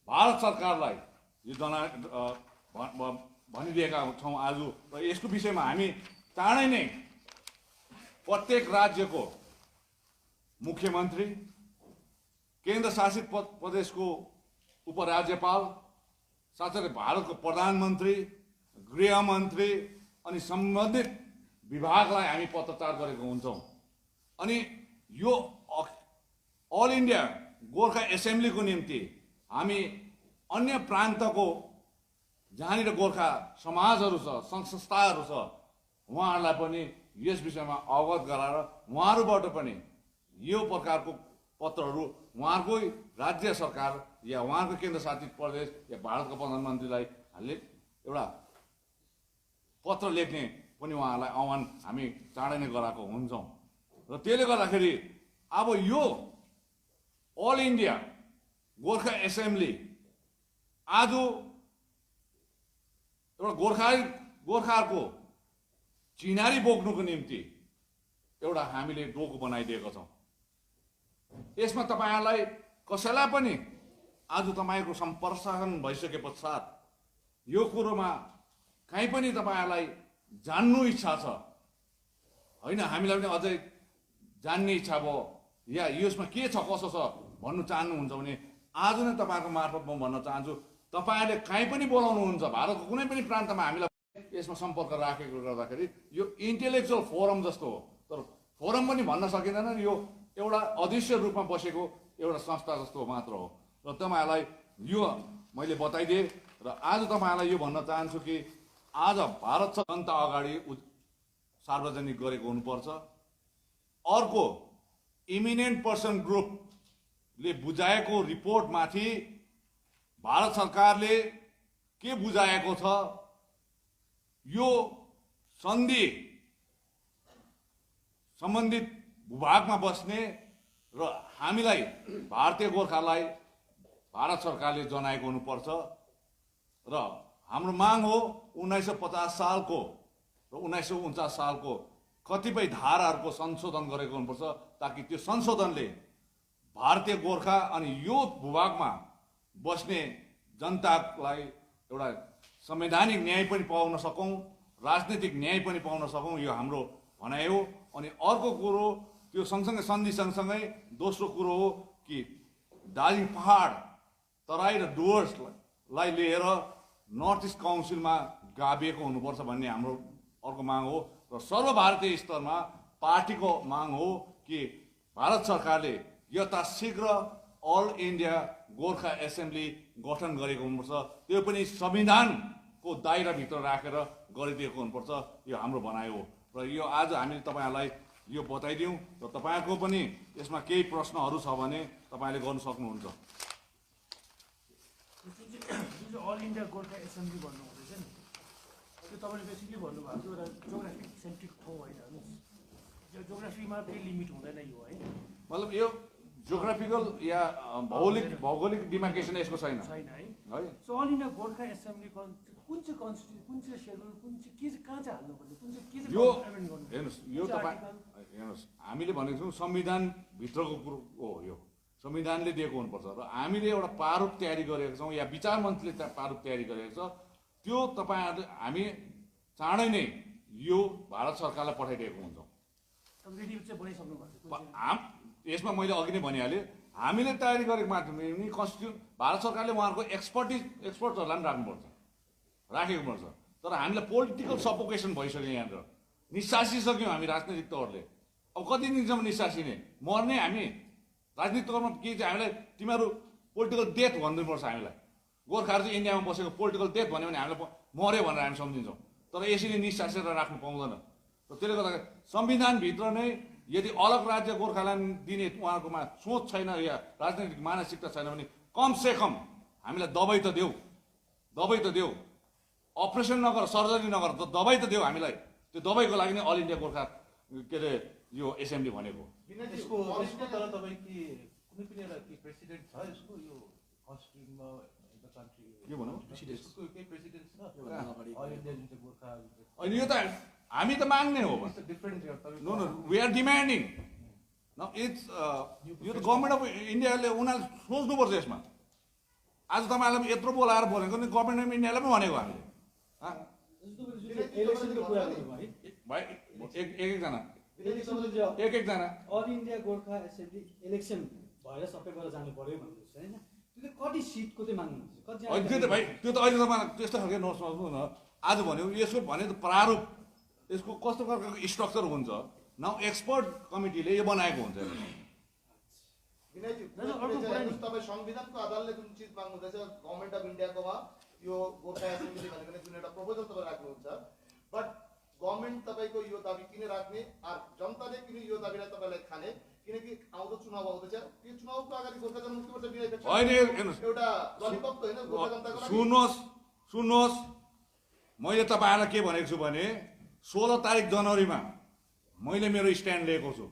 भारत सरकारलाई यो भनिदिएका छौँ आज। र यसको विषयमा हामी चाँडै नै प्रत्येक राज्यको मुख्यमन्त्री, केन्द्र शासित प्रदेशको उपराज्यपाल, साथसाथै भारतको प्रधानमन्त्री, गृहमन्त्री अनि सम्बन्धित विभागलाई हामी पत्रचार गरेको हुन्छौँ। अनि यो अल इन्डिया गोर्खा एसेम्ब्लीको निम्ति हामी अन्य प्रान्तको जहाँनिर गोर्खा समाजहरू छ, सङ्घ संस्थाहरू छ, उहाँहरूलाई पनि यस विषयमा अवगत गराएर उहाँहरूबाट पनि यो प्रकारको पत्रहरू उहाँहरूकै राज्य सरकार या उहाँको केन्द्र शासित प्रदेश या भारतको प्रधानमन्त्रीलाई हामीले एउटा पत्र लेख्ने पनि उहाँहरूलाई आह्वान हामी चाँडै नै गराएको हुन्छौँ। र त्यसले गर्दाखेरि अब यो अल इन्डिया गोर्खा एसेम्ब्ली आज एउटा गोर्खाहरूको चिनारी बोक्नुको निम्ति एउटा हामीले डोको बनाइदिएको छौँ। यसमा तपाईँहरूलाई कसैलाई पनि आज तपाईँको सम्प्रसारण भइसके पश्चात यो कुरोमा कहीँ पनि तपाईँहरूलाई जान्नु इच्छा छ, होइन, हामीलाई पनि अझै जान्ने इच्छा भयो, या यसमा के छ कसो छ भन्नु चाहनुहुन्छ भने आज नै तपाईँहरूको मार्फत म भन्न चाहन्छु, तपाईँहरूले कहीँ पनि बोलाउनुहुन्छ, भारतको कुनै पनि प्रान्तमा हामीलाई यसमा सम्पर्क राखेको गर्दाखेरि यो इन्टेलेक्चुअल फोरम जस्तो हो। तर फोरम पनि भन्न सकिँदैन, यो एउटा अदृश्य रूपमा बसेको एउटा संस्था जस्तो मात्र हो। र तपाईँहरूलाई यो मैले बताइदिएँ। र आज तपाईँहरूलाई यो भन्न चाहन्छु कि आज भारत जनता अगाडि सार्वजनिक गरेको हुनुपर्छ। अर्को इमिनेन्ट पर्सन ग्रुपले बुझाएको रिपोर्टमाथि भारत सरकारले के बुझाएको छ, यो सन्धि सम्बन्धित भूभागमा बस्ने र हामीलाई भारतीय गोर्खालाई भारत सरकारले जनाएको हुनुपर्छ र हाम्रो माग हो 1950 सालको र 1949 सालको कतिपय धाराहरूको संशोधन गरेको हुनुपर्छ, ताकि त्यो संशोधनले भारतीय गोर्खा अनि यो भूभागमा बस्ने जनतालाई एउटा संवैधानिक न्याय पनि पाउन सकौँ, राजनीतिक न्याय पनि पाउन सकौँ, यो हाम्रो भनाइ हो। अनि अर्को कुरो त्यो सँगसँगै सन्धि सँगसँगै दोस्रो कुरो हो कि दार्जिलिङ पहाड तराई र डुवर्सलाई लिएर नर्थ इस्ट काउन्सिलमा गाभिएको हुनुपर्छ भन्ने हाम्रो अर्को माग हो। र सर्वभारतीय स्तरमा पार्टीको माग हो कि भारत सरकारले यथाशीघ्र अल इन्डिया गोर्खा एसेम्ब्ली गठन गरेको हुनुपर्छ, त्यो पनि संविधानको दायराभित्र राखेर गरिदिएको हुनुपर्छ, यो हाम्रो भनाइ हो। र यो आज हामीले तपाईँहरूलाई यो बताइदिउँ र तपाईँहरूको पनि यसमा केही प्रश्नहरू छ भने तपाईँले गर्न सक्नुहुन्छ। जुन चाहिँ अल इन्डिया गोर्खा एसेम्ब्ली भन्नु हुँदैछ नि, त्यो तपाईँले बेसिकली भन्नुभएको थियो एउटा जोग्राफिक सेन्ट्रिक ठाउँ होइन, यो जोग्राफीमा केही लिमिट हुँदैन यो है, मतलब यो जोग्राफिकल या भौगोलिक डिमार्केसन यसको छैन है। So all India Gorkha assembly कुन चाहिँ कन्स्टिट्युसन, कुन चाहिँ सेड्युल, कुन चाहिँ के चाहिँ कहाँ चाहिँ हाल्नुपर्ने, कुन चाहिँ के चाहिँ यो हेर्नुहोस्, यो तपाईँ हेर्नुहोस्, हामीले भनेको छौँ संविधानभित्रको कुरो हो, यो संविधानले दिएको हुनुपर्छ र हामीले एउटा प्रारूप तयारी गरेको छौँ या विचार मन्त्रीले प्रारूप तयारी गरेको छ, त्यो तपाईँहरूले हामी चाँडै नै यो भारत सरकारलाई पठाइदिएको हुन्छौँ। यसमा मैले अघि नै भनिहालेँ, हामीले तयारी गरेको माध्यमले नि कन्स्टिट्युसन भारत सरकारले उहाँहरूको एक्सपर्ट्सहरूलाई पनि राख्नुपर्छ, राखेको पर्छ। तर हामीलाई पोलिटिकल सपोकेसन भइसक्यो, यहाँनिर निस्सासिसक्यौँ हामी राजनैतिक तौरले। अब कति दिनसम्म निस्सासिने, मर्ने हामी राजनीतिक तौरमा के चाहिँ हामीलाई तिमीहरू पोलिटिकल डेथ भनिदिनुपर्छ हामीलाई। गोर्खाहरू चाहिँ इन्डियामा बसेको पोलिटिकल डेथ भन्यो भने हामीलाई मऱ्यो भनेर हामी सम्झिन्छौँ, तर यसरी निस्सासेर राख्नु पाउँदैन। र त्यसले गर्दाखेरि संविधानभित्र नै यदि अलग राज्य गोर्खाल्यान्ड दिने उहाँहरूकोमा सोच छैन या राजनैतिक मानसिकता छैन भने कमसेकम हामीलाई दबाई त देऊ, दबाई त देऊ, अपरेसन नगर, सर्जरी नगर, दबाई त देऊ हामीलाई। त्यो दबाईको लागि नै अल इन्डिया गोर्खा के अरे यो एसेम्ब्ली भनेको। तर तपाईँ के कुनै पनि एउटा के प्रेसिडेन्ट छ यसको, यो कन्स्टिट्युसनमा के भनौँ केही प्रेसिडेन्ट छ अल इन्डिया जुन चाहिँ गोर्खा? अनि यो त हामी त माग्ने हो, different no no we are demanding न। इट्स यो त गभर्मेन्ट अफ इन्डियाले उनीहरूले सोच्नुपर्छ यसमा। आज तपाईँहरूलाई यत्रो बोलाएर बोलेको नि गभर्मेन्ट अफ इन्डियालाई पनि भनेको हामीले भाइ एकजना all India Gorkha assembly election भएर सबैबाट जानु पर्यो भन्नुहुन्छ होइन, त्यो कति सिटको चाहिँ माग्नुहुन्छ? त्यो त भाइ त्यो त अहिले तपाईँलाई त्यस्तो खालको नसोच्नु न। आज भन्यो यसको भने त प्रारूप, यसको कस्तो प्रकारको स्ट्रक्चर हुन्छ न, एक्सपर्ट कमिटीले यो बनाएको हुन्छ। तपाईँ संविधानको आधारले जुन चिज माग्नुहुँदैछ गभर्मेन्ट अफ इन्डियाकोमा यो गोर्खा एसेम्ब्ली भनेको जुन एउटा प्रपोजल तपाईँ राख्नुहुन्छ, बट गभर्मेन्ट तपाईँको यो दाबी किन राख्ने, जनताले किन यो दाबीलाई तपाईँलाई खाने? किनकि आउँदो चुनाव आउँदैछ, त्यो चुनावको अगाडि गोर्खा जनमुक्ति मोर्चा एउटा ललिपप त होइन गोर्खा जनताको लागि। सुन्नुहोस्, मैले तपाईँहरूलाई के भनेको छु भने 16 तारिक जनवरीमा मैले मेरो स्ट्यान्ड लिएको छु।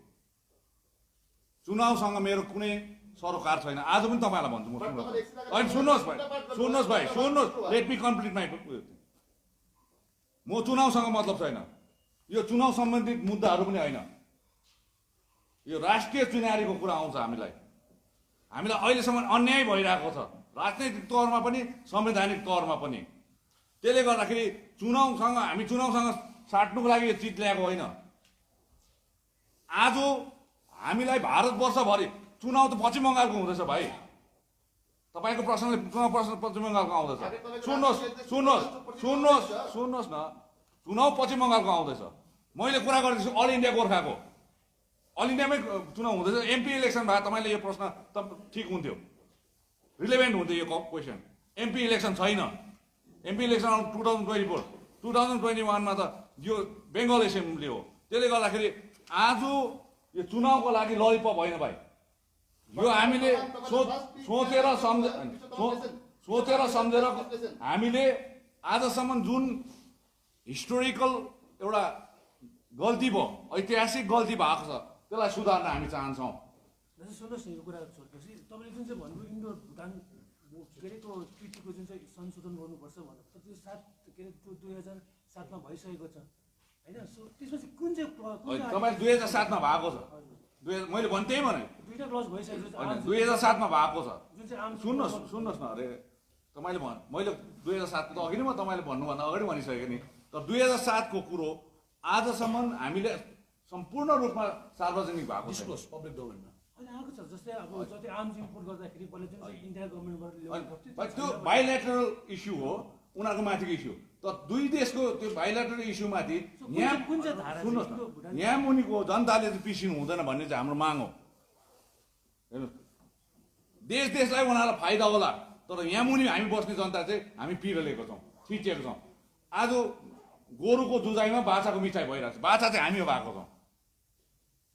चुनावसँग मेरो कुनै सरोकार छैन। आज पनि तपाईँलाई भन्छु म, होइन सुन्नुहोस् भाइ, लेट मी कम्प्लिट माई। म चुनावसँग मतलब छैन, यो चुनाव सम्बन्धित मुद्दाहरू पनि होइन, यो राष्ट्रिय चिनारीको कुरा आउँछ। हामीलाई अहिलेसम्म अन्याय भइरहेको छ, राजनैतिक तौरमा पनि संवैधानिक तौरमा पनि। त्यसले गर्दाखेरि हामी चुनावसँग साट्नुको लागि यो चिज ल्याएको होइन। आज हामीलाई भारतवर्षभरि चुनाव त पश्चिम बङ्गालको हुँदैछ भाइ, तपाईँको प्रश्नले प्रश्न पश्चिम बङ्गालको आउँदैछ। सुन्नुहोस् न, चुनाव पश्चिम बङ्गालको आउँदैछ। मैले कुरा गर्दैछु अल इन्डिया गोर्खाको, अल इन्डियामै चुनाव हुँदैछ। एमपी इलेक्सन भए तपाईँले यो प्रश्न त ठिक हुन्थ्यो, रिलेभेन्ट हुन्थ्यो यो क्वेसन। एमपी इलेक्सन छैन, एमपी इलेक्सन 2024, 2021मा त यो बेङ्गल एसेम्ब्ली हो। त्यसले गर्दाखेरि आज यो चुनावको लागि ललिपप होइन भाइ। यो हामीले सोचेर सम्झेर हामीले आजसम्म जुन हिस्टोरिकल एउटा गल्ती भयो, ऐतिहासिक गल्ती भएको छ, त्यसलाई सुधार्न हामी चाहन्छौँ। सुन्नुहोस् न, यो कुरा छोड्नुहोस्। तपाईँले जुन चाहिँ भन्नुभयो इन्डो भुटान के अरे त्यो ट्रिटीको जुन चाहिँ संशोधन गर्नुपर्छ भनेर, त्यो 2007 मा भइसकेको छ होइन। सो त्यसमा चाहिँ कुन चाहिँ तपाईँ 2007 मा भएको छ, मैले त्यही भने दुईटा क्लज भइसकेको छ 2007 मा भएको छ। जुन चाहिँ आम सुन्नुहोस् न, अरे तपाईँले मैले 2007 त अघि नै म तपाईँले भन्नुभन्दा अगाडि भनिसकेँ नि। तर 2007 को कुरो आजसम्म हामीले सम्पूर्ण रूपमा सार्वजनिक भएको छ, पब्लिक डोमेनमा होइन आएको छ। जस्तै अब जति आर्म्स इम्पोर्ट गर्दाखेरि पहिला जुन चाहिँ इन्डिया गभर्मेन्टबाट ल्याउनु त्यो बाइलेटरल इस्यु हो, उनीहरूको माथिको इस्यु। तर दुई देशको त्यो बाइलेटरल इस्युमाथि यहाँ कुन चाहिँ धारा सुन्नुहोस् न, यहाँ मुनिको जनताले चाहिँ पिसिनु हुँदैन भन्ने चाहिँ हाम्रो माग हो। हेर्नुहोस्, देशलाई उनीहरूलाई फाइदा होला, तर यहाँ मुनि हामी बस्ने जनता चाहिँ हामी पिरलेको छौँ, थिचिएको छौँ। आज गोरुको जुजाइमा बाछाको मिठाई भइरहेको छ, बाछा चाहिँ हामी भएको छौँ।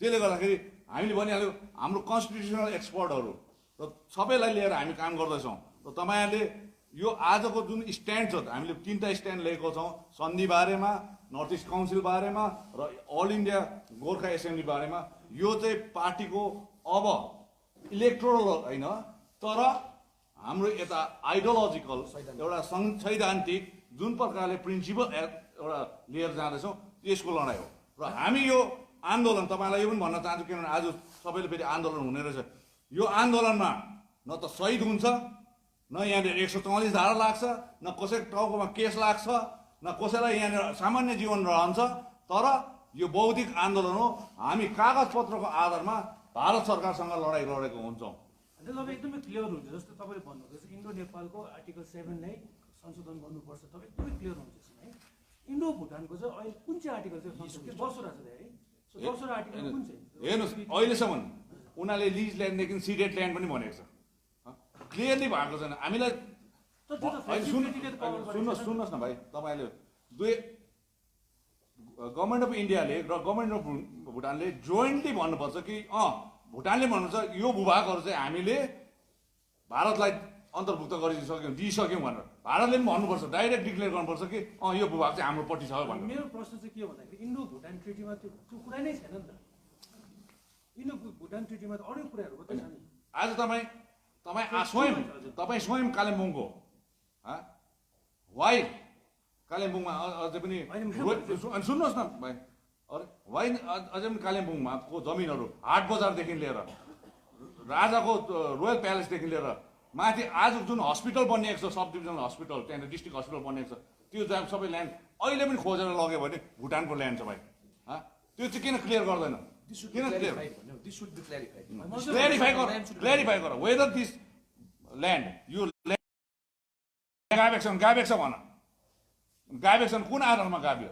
त्यसले गर्दाखेरि हामीले भनिहाल्यो हाम्रो कन्स्टिट्युसनल एक्सपर्टहरू र सबैलाई लिएर हामी काम गर्दैछौँ। र तपाईँहरूले यो आजको जुन स्ट्यान्ड छ, हामीले 3टा स्ट्यान्ड लिएको छौँ, सन्धि बारेमा, नर्थ इस्ट काउन्सिल बारेमा र अल इन्डिया गोर्खा एसेम्ब्ली बारेमा। यो चाहिँ पार्टीको अब इलेक्टोरल होइन, तर हाम्रो यता आइडियोलोजिकल एउटा सैद्धान्तिक जुन प्रकारले प्रिन्सिपल एउटा लिएर जाँदैछौँ, त्यसको लडाइँ हो। र हामी यो आन्दोलन, तपाईँलाई यो पनि भन्न चाहन्छु, किनभने आज सबैले फेरि आन्दोलन हुने रहेछ। यो आन्दोलनमा न त शहीद हुन्छ, न यहाँनिर 144 धारा लाग्छ, न कसैको टाउकोमा केस लाग्छ, न कसैलाई यहाँनिर सामान्य जीवन रहन्छ। तर यो बौद्धिक आन्दोलन हो। हामी कागजपत्रको आधारमा भारत सरकारसँग लडाइँ लडेको हुन्छौँ। तपाईँ एकदमै क्लियर हुन्छ। जस्तो तपाईँले भन्नुहुँदैछ इन्डो नेपालको आर्टिकल 7 नै संशोधन गर्नुपर्छ, तपाईँ एकदमै क्लियर हुन्छ है। इन्डो भुटानको चाहिँ अहिले कुन चाहिँ आर्टिकल चाहिँ 10वटा छ है। 10वटा आर्टिकल कुन चाहिँ? हेर्नुहोस्, अहिलेसम्म उनीहरूले लिज ल्यान्डदेखि सिडेड ल्यान्ड पनि भनेको छ, क्लियरली भएको छैन। हामीलाई सुन्नुहोस् न भाइ, तपाईँले गभर्मेन्ट अफ इन्डियाले र गभर्मेन्ट अफ भुटानले जोइन्टली भन्नुपर्छ कि भुटानले भन्नुहुन्छ यो भूभागहरू चाहिँ हामीले भारतलाई अन्तर्भुक्त दिइसक्यौँ भनेर। भारतले पनि भन्नुपर्छ, डाइरेक्ट डिक्लेयर गर्नुपर्छ कि यो भूभाग चाहिँ हाम्रोपट्टि छ भनेर। मेरो प्रश्न चाहिँ के हो भन्दाखेरि इन्डो भुटान ट्रिटीमा त्यो कुरा नै छैन नि त। इन्डो भुटान ट्रिटीमा त अरू कुराहरू मात्रै छ नि। आज तपाईँ स्वयं कालिम्पोङको वाइ कालिम्पोङमा अझै पनि सुन्नुहोस् न भाइ, अरे वाइ अझै पनि कालिम्पोङमा को जमिनहरू हाट बजारदेखि लिएर राजाको रोयल प्यालेसदेखि लिएर माथि आज जुन हस्पिटल बनिएको छ, सब डिभिजनल हस्पिटल, त्यहाँनिर डिस्ट्रिक्ट हस्पिटल बनिएको छ, त्यो जहाँ सबै ल्यान्ड अहिले पनि खोजेर लग्यो भने भुटानको ल्यान्ड छ भाइ। त्यो चाहिँ किन क्लियर गर्दैन? किन क्लियरिफाई गर वेदर दिस ल्यान्ड यो गाभेको छ भन। गाभेको छ कुन आधारमा गाभ्यो?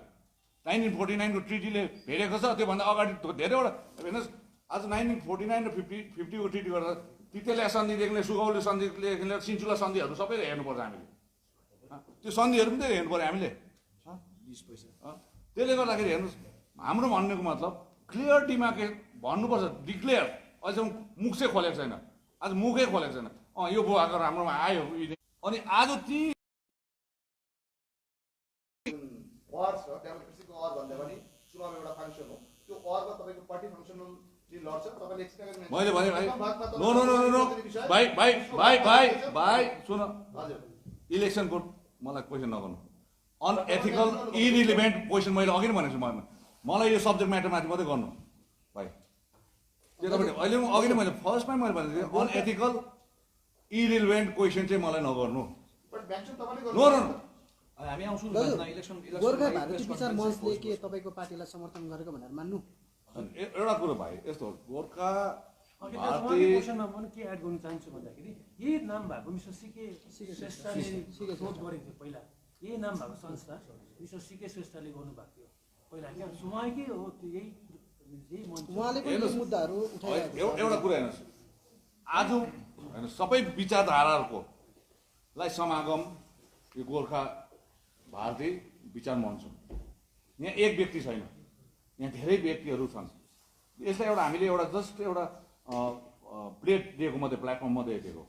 1949 को ट्रिटीले भेटेको छ, त्योभन्दा अगाडि धेरैवटा। हेर्नुहोस्, आज 1949 र 50 को ट्रिटी गरेर तितेलिया सन्धिदेखि लिएर सुगौली सन्धिदेखि लिएर सिन्चुला सन्धिहरू सबै हेर्नुपर्छ हामीले। त्यो सन्धिहरू पनि त हेर्नु पर्यो हामीले। त्यसले गर्दाखेरि हेर्नुहोस्, हाम्रो भन्नुको मतलब क्लियर डिमार्केट भन्नुपर्छ, डिक्लेयर। अहिलेसम्म मुख चाहिँ खोलेको छैन, आज मुखै खोलेको छैन। यो भूभागहरू हाम्रोमा आयो। अनि आज ती वार छ, डेमोक्रेसीको वार भन्दा पनि चुनाव एउटा फङ्सन हो। त्यो वारमा तपाईँको पार्टी फङ्सनली लड्छ, तपाईँले एक्सपेक्ट मैले भने भाइ नो नो नो नो भाइ भाइ भाइ भाइ भाइ सुन, इलेक्सनको मलाई क्वेसन नगर्नु। अनएथिकल इरिलिभेन्ट क्वेसन मैले अघि नै भनेको छु, मलाई यो सब्जेक्ट म्याटरमाथि मात्रै गर्नु भाइ। त्यो तपाईँले अहिले अघि नै मैले फर्स्टमै मैले भनेको थिएँ, अनएथिकल इरिलिभेन्ट क्वेसन चाहिँ मलाई नगर्नु। नो नो हामी आउँछौँ गोर्खा भारतीय विचार मञ्चले के तपाईँको पार्टीलाई समर्थन गरेको भनेर मान्नु? एउटा कुरो भाइ यस्तो, गोर्खा क्वेसनमा म के एड गर्न चाहन्छु भन्दाखेरि यही नाम भएको मिस्टर सीके श्रेष्ठले सोच गरेको थियो पहिला। यही नाम भएको संस्था मिस्टर सीके श्रेष्ठले गर्नुभएको थियो पहिला। क्या उहाँकै हो त्यो, यही उहाँले पनि यो मुद्दाहरू उठाइरहेको छ। एउटा कुरा हेर्नुहोस्, आज होइन सबै विचारधाराहरूको लाई समागम यो गोर्खा भारतीय विचार मञ्च हो। यहाँ एक व्यक्ति छैन, यहाँ धेरै व्यक्तिहरू छन्। यसलाई एउटा हामीले एउटा जस्ट एउटा प्लेट दिएको मात्रै, प्लेटफर्म मात्रै दिएको।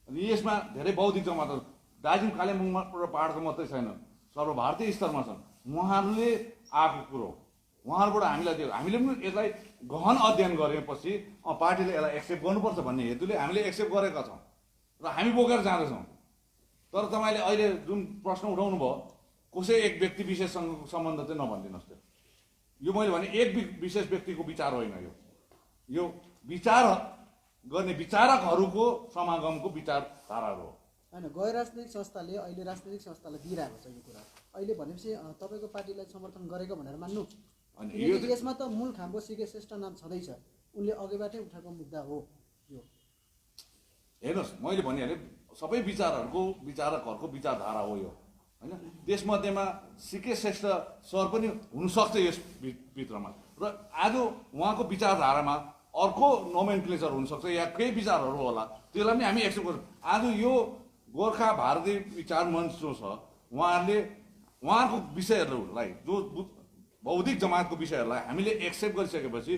अनि यसमा धेरै बौद्धिक जमातहरू दार्जिलिङ कालिम्पोङमा र पाहाडको मात्रै छैन, सर्वभारतीय स्तरमा छन्। उहाँहरूले आएको कुरो उहाँहरूबाट हामीलाई दियो। हामीले पनि यसलाई गहन अध्ययन गरेपछि पार्टीले यसलाई एक्सेप्ट गर्नुपर्छ भन्ने हेतुले हामीले एक्सेप्ट गरेका छौँ र हामी बोकेर जाँदैछौँ। तर तपाईँले अहिले जुन प्रश्न उठाउनु भयो, कसै एक व्यक्ति विशेषसँग सम्बन्ध चाहिँ नभनिदिनुहोस्। त्यो यो मैले भने एक विशेष व्यक्तिको विचार होइन, यो विचार गर्ने विचारकहरूको समागमको विचारधाराहरू हो। होइन, गैर राजनैतिक संस्थाले अहिले राजनैतिक संस्थालाई दिइरहेको छ यो कुरा। अहिले भनेपछि तपाईँको पार्टीलाई समर्थन गरेको भनेर मान्नु। अनि किनकि यसमा त मूल खाम्बो सीके श्रेष्ठ नाम छँदैछ, उनले अघिबाटै उठाएको मुद्दा हो यो। हेर्नुहोस्, मैले भनिहालेँ सबै विचारकहरूको विचारधारा हो यो, होइन। त्यसमध्येमा सीके श्रेष्ठ सर पनि हुनसक्छ यस भित्रमा, र आज उहाँको विचारधारामा अर्को नोमेनक्लेचर हुनसक्छ या केही विचारहरू होला, त्यसलाई पनि हामी एक्सेप्ट गर्छौँ। आज यो गोर्खा भारतीय विचार मञ्च जो छ, उहाँहरूको विषयहरूलाई, जो बौद्धिक जमातको विषयहरूलाई हामीले एक्सेप्ट गरिसकेपछि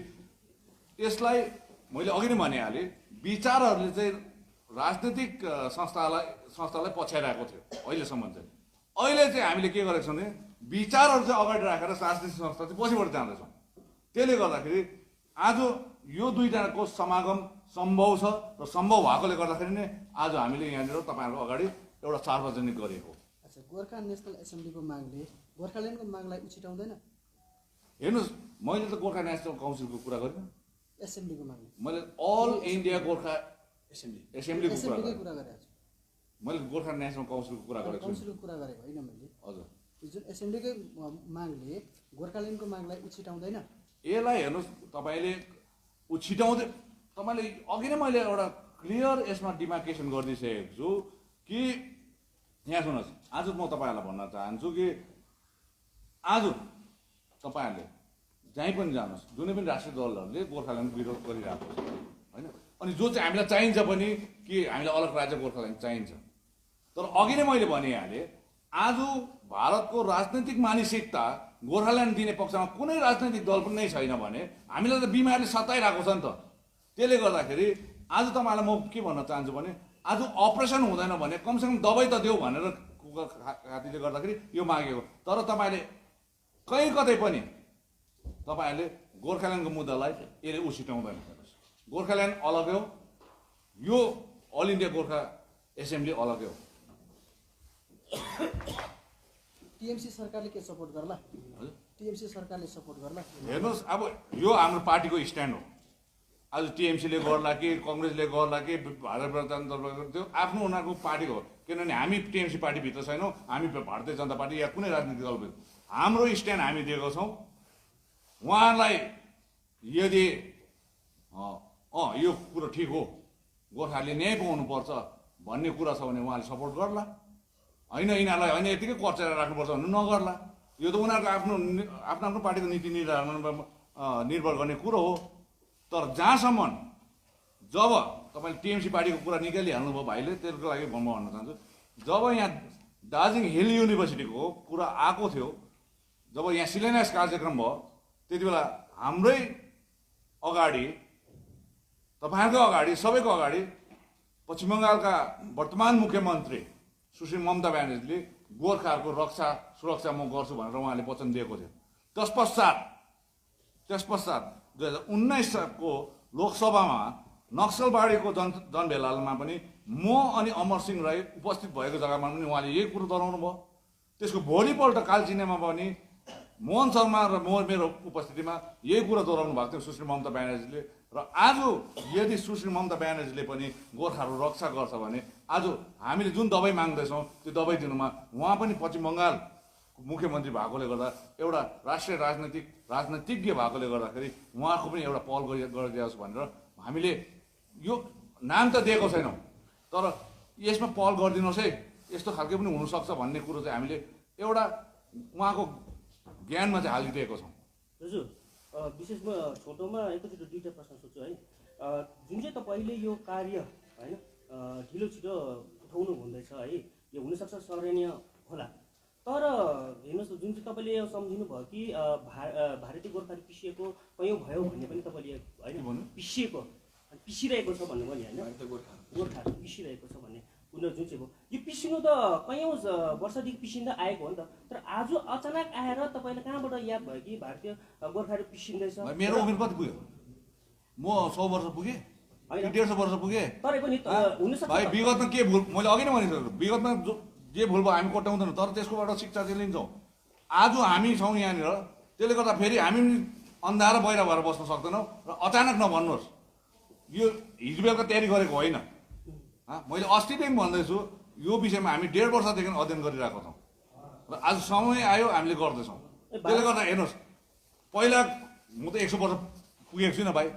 यसलाई मैले अघि नै भनिहालेँ, विचारहरूले चाहिँ राजनीतिक संस्थालाई पछ्याइरहेको थियो अहिलेसम्म चाहिँ। अहिले चाहिँ हामीले के गरेको छौँ भने विचारहरू चाहिँ अगाडि राखेर राजनीतिक संस्था चाहिँ पछिबाट जाँदैछौँ। त्यसले गर्दाखेरि आज यो दुईजनाको समागम सम्भव छ र सम्भव भएकोले गर्दाखेरि नै आज हामीले यहाँनिर तपाईँहरूको अगाडि एउटा सार्वजनिक गरेको। अच्छा, गोर्खा नेसनल एसेम्ब्लीको मागले गोर्खाल्यान्डको मागलाई उछिटाउँदैन? हेर्नुहोस्, मैले त गोर्खा नेसनल काउन्सिलको कुरा गरिनँ, एसेम्ब्लीको मागले मैले अल इन्डिया गोर्खा एसेम्ब्लीको कुरा एसेम्ब्लीकै गरेँ। कुरा गरेको छु। मैले गोर्खा नेसनल काउन्सिलको कुरा गरेको छु। काउन्सिलको कुरा गरेको होइन मैले। हजुर, जुन एसेम्ब्लीकै मागले गोर्खाल्यान्डको मागलाई उछिटाउँदैन? यसलाई हेर्नुहोस्, तपाईँले छिटाउँदै तपाईँले अघि नै मैले एउटा क्लियर यसमा डिमार्केसन गरिदिइसकेको छु कि यहाँ सुन्नुहोस्, आज म तपाईँहरूलाई भन्न चाहन्छु कि आज तपाईँहरूले जहीँ पनि जानुहोस्, जुनै पनि राष्ट्रिय दलहरूले गोर्खाल्यान्ड विरोध गरिरहेको छ, होइन। अनि जो चाहिँ हामीलाई चाहिन्छ पनि कि हामीलाई अलग राज्य गोर्खाल्यान्ड चाहिन्छ। तर अघि नै मैले भनिहालेँ, आज भारतको राजनैतिक मानसिकता गोर्खाल्यान्ड दिने पक्षमा कुनै राजनैतिक दल पनि नै छैन भने हामीलाई त बिमारले सताइरहेको छ नि त। त्यसले गर्दाखेरि आज तपाईँलाई म के भन्न चाहन्छु भने आज अपरेसन हुँदैन भने कमसेकम दबाई त देऊ भनेर खातीले गर्दाखेरि यो मागेको। तर तपाईँले कहीँ कतै पनि तपाईँहरूले गोर्खाल्यान्डको मुद्दालाई यसले उछिटाउँदैन। गोर्खाल्यान्ड अलग्गै हो, यो अल इन्डिया गोर्खा एसेम्ब्ली अलग्गै हो। टिएमसी सरकारले के सपोर्ट गर्ला? टिएमसी सरकारले सपोर्ट गर्ला? हेर्नुहोस्, अब यो हाम्रो पार्टीको स्ट्यान्ड हो। आज टिएमसीले गर्ला कि कङ्ग्रेसले गर्ला कि भारतीय जनता पार्टी, त्यो आफ्नो उनीहरूको पार्टीको हो। किनभने हामी टिएमसी पार्टीभित्र छैनौँ, हामी भारतीय जनता पार्टी या कुनै राजनीतिक दलभित्र। हाम्रो स्ट्यान्ड हामी दिएको छौँ। उहाँलाई यदि यो कुरो ठिक हो, गोर्खाले न्याय पाउनुपर्छ भन्ने कुरा छ भने उहाँले सपोर्ट गर्ला, होइन यिनीहरूलाई होइन यतिकै कचेर राख्नुपर्छ भन्नु नगर्ला। यो त उनीहरूको आफ्नो पार्टीको नीति निर्भर गर्ने कुरो हो। तर जहाँसम्म जब तपाईँले टिएमसी पार्टीको कुरा निकालिहाल्नुभयो भाइले, त्यसको लागि म भन्न चाहन्छु, जब यहाँ दार्जिलिङ हिल युनिभर्सिटीको कुरा आएको थियो, जब यहाँ शिलान्यास कार्यक्रम भयो, त्यति बेला हाम्रै अगाडि, तपाईँहरूको अगाडि, सबैको अगाडि पश्चिम बङ्गालका वर्तमान मुख्यमन्त्री सुश्री ममता ब्यानर्जीले गोर्खाहरूको सुरक्षा म गर्छु भनेर उहाँले वचन दिएको थियो। त्यसपश्चात 2019 सालको लोकसभामा नक्सलबाडीको जनभेलामा पनि म अनि अमर सिंह राई उपस्थित भएको जग्गामा पनि उहाँले यही कुरो दोहोऱ्याउनु भयो। त्यसको भोलिपल्ट कालचिनीमा पनि मोहन शर्मा र मेरो उपस्थितिमा यही कुरो दोहोऱ्याउनु भएको थियो सुश्री ममता ब्यानर्जीले। र आज यदि सुश्री ममता ब्यानर्जीले पनि गोर्खाहरू रक्षा गर्छ भने आज हामीले जुन दबाई माग्दैछौँ त्यो दबाई दिनुमा उहाँ पनि पश्चिम बङ्गाल मुख्यमन्त्री भएकोले गर्दा एउटा राष्ट्रिय राजनीतिज्ञ भएकोले गर्दाखेरि उहाँको पनि एउटा पहल गरिदियोस् भनेर हामीले यो नाम त दिएको छैनौँ, तर यसमा पहल गरिदिनुहोस् है, यस्तो खालको पनि हुनसक्छ भन्ने कुरो चाहिँ हामीले एउटा उहाँको ज्ञानमा चाहिँ हालिदिएको छौँ। हजुर, विशेष म छोटोमा एकैचोटि दुईवटा प्रश्न सोध्छु है। जुन चाहिँ तपाईँले यो कार्य होइन ढिलो छिटो उठाउनु हुँदैछ है, यो हुनसक्छ सराहनीय होला, तर हेर्नुहोस् जुन चाहिँ तपाईँले यो सम्झिनु भयो कि भारतीय गोर्खाली पिसिएको कयौँ भयो भन्ने पनि तपाईँले होइन पिसिएको पिसिरहेको छ भन्नुभयो नि होइन गोर्खाहरू पिसिरहेको छ भन्ने उनीहरू जुन चाहिँ भयो यो पिसिनु त कयौँ वर्षदेखि पिसिँदै आएको हो नि त तर आज अचानक आएर तपाईँलाई कहाँबाट याद भयो कि भारतीय गोर्खाहरू पिसिँदैछ मेरो उमेर कति पुग्यो म 100 वर्ष पुगेँ 150 वर्ष पुगेँ तरै पनि हुनसक्छ भाइ विगतमा के भुल मैले अघि नै भनिसकेको विगतमा जे भुल भयो हामी कोट्याउँदैनौँ तर त्यसकोबाट शिक्षा चाहिँ लिन्छौँ आज हामी छौँ यहाँनिर त्यसले गर्दा फेरि हामी अन्धार बाहिर भएर बस्न सक्दैनौँ र अचानक नभन्नुहोस् यो हिजो बेलुका तयारी गरेको होइन मैले अस्तिदेखि भन्दैछु यो विषयमा हामी 1.5 वर्षदेखि अध्ययन गरिरहेको छौँ र आज समय आयो हामीले गर्दैछौँ त्यसले गर्दा हेर्नुहोस् पहिला म त 100 वर्ष पुगेको छुइनँ भाइ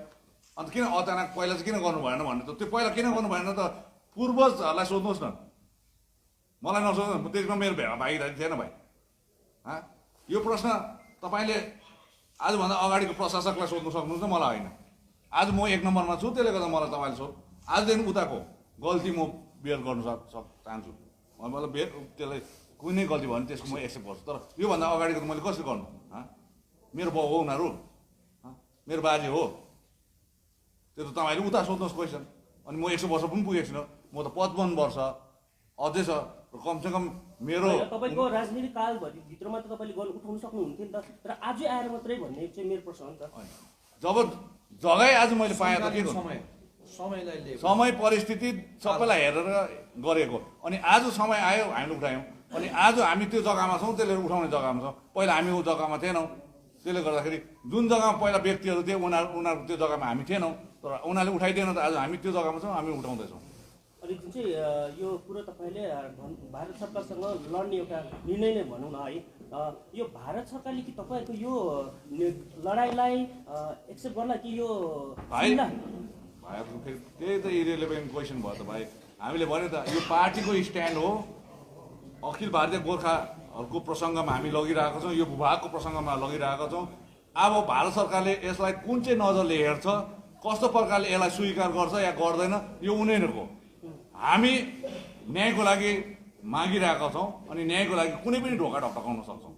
अन्त किन अचानक पहिला चाहिँ किन गर्नु भएन भन्ने त त्यो पहिला किन गर्नु भएन त पूर्वजहरूलाई सोध्नुहोस् न मलाई नसोध्नु त्यसमा मेरो भागीदारी थिएन भाइ यो प्रश्न तपाईँले आजभन्दा अगाडिको प्रशासकलाई सोध्नु सक्नुहुन्छ मलाई होइन आज म 1 नम्बरमा छु त्यसले गर्दा मलाई तपाईँले सोध्नु आजदेखि उताको गल्ती म बेयर गर्नु चाहन्छु मतलब त्यसलाई कुनै गल्ती भयो भने त्यसको म एक्सेप्ट गर्छु तर योभन्दा अगाडिको त मैले कसरी गर्नु मेरो बाउ हो उनीहरू मेरो बाजे हो त्यो त तपाईँले उता सोध्नुहोस् क्वेसन अनि म 100 वर्ष पनि पुगेको छुइनँ म त 55 वर्ष अझै छ कमसेकम मेरो तपाईँको राजनीतिक कालभित्रमा त तपाईँले गर्नु उठाउनु सक्नुहुन्थ्यो नि त तर आज आएर मात्रै भन्ने चाहिँ मेरो प्रश्न हो नि त जब जग्गै आज मैले पाएँ त के गर्नु समय परिस्थिति सबैलाई हेरेर गरेको अनि आज समय आयो हामीले उठायौँ अनि आज हामी त्यो जग्गामा छौँ त्यसले उठाउने जग्गामा छौँ पहिला हामी ऊ जग्गामा थिएनौँ त्यसले गर्दाखेरि जुन जग्गामा पहिला व्यक्तिहरू थिए उनीहरू त्यो जग्गामा हामी थिएनौँ तर उनीहरूले उठाइदिएन त आज हामी त्यो जग्गामा छौँ हामी उठाउँदैछौँ अनि जुन चाहिँ यो कुरो तपाईँले भारत सरकारसँग लड्ने एउटा निर्णय नै भनौँ न है यो भारत सरकारले कि तपाईँहरूको यो लडाइँलाई एक्सेप्ट गर्ला कि यो भाइहरूको फेरि त्यही त इरेलेभेन्ट क्वेसन भयो त भाइ हामीले भन्यो त यो पार्टीको स्ट्यान्ड हो अखिल भारतीय गोर्खाहरूको प्रसङ्गमा हामी लगिरहेको छौँ यो भूभागको प्रसङ्गमा लगिरहेका छौँ अब भारत सरकारले यसलाई कुन चाहिँ नजरले हेर्छ कस्तो प्रकारले यसलाई स्वीकार गर्छ या गर्दैन यो उनीहरूको हामी न्यायको लागि मागिरहेका छौँ अनि न्यायको लागि कुनै पनि ढोका ढकढकाउन सक्छौँ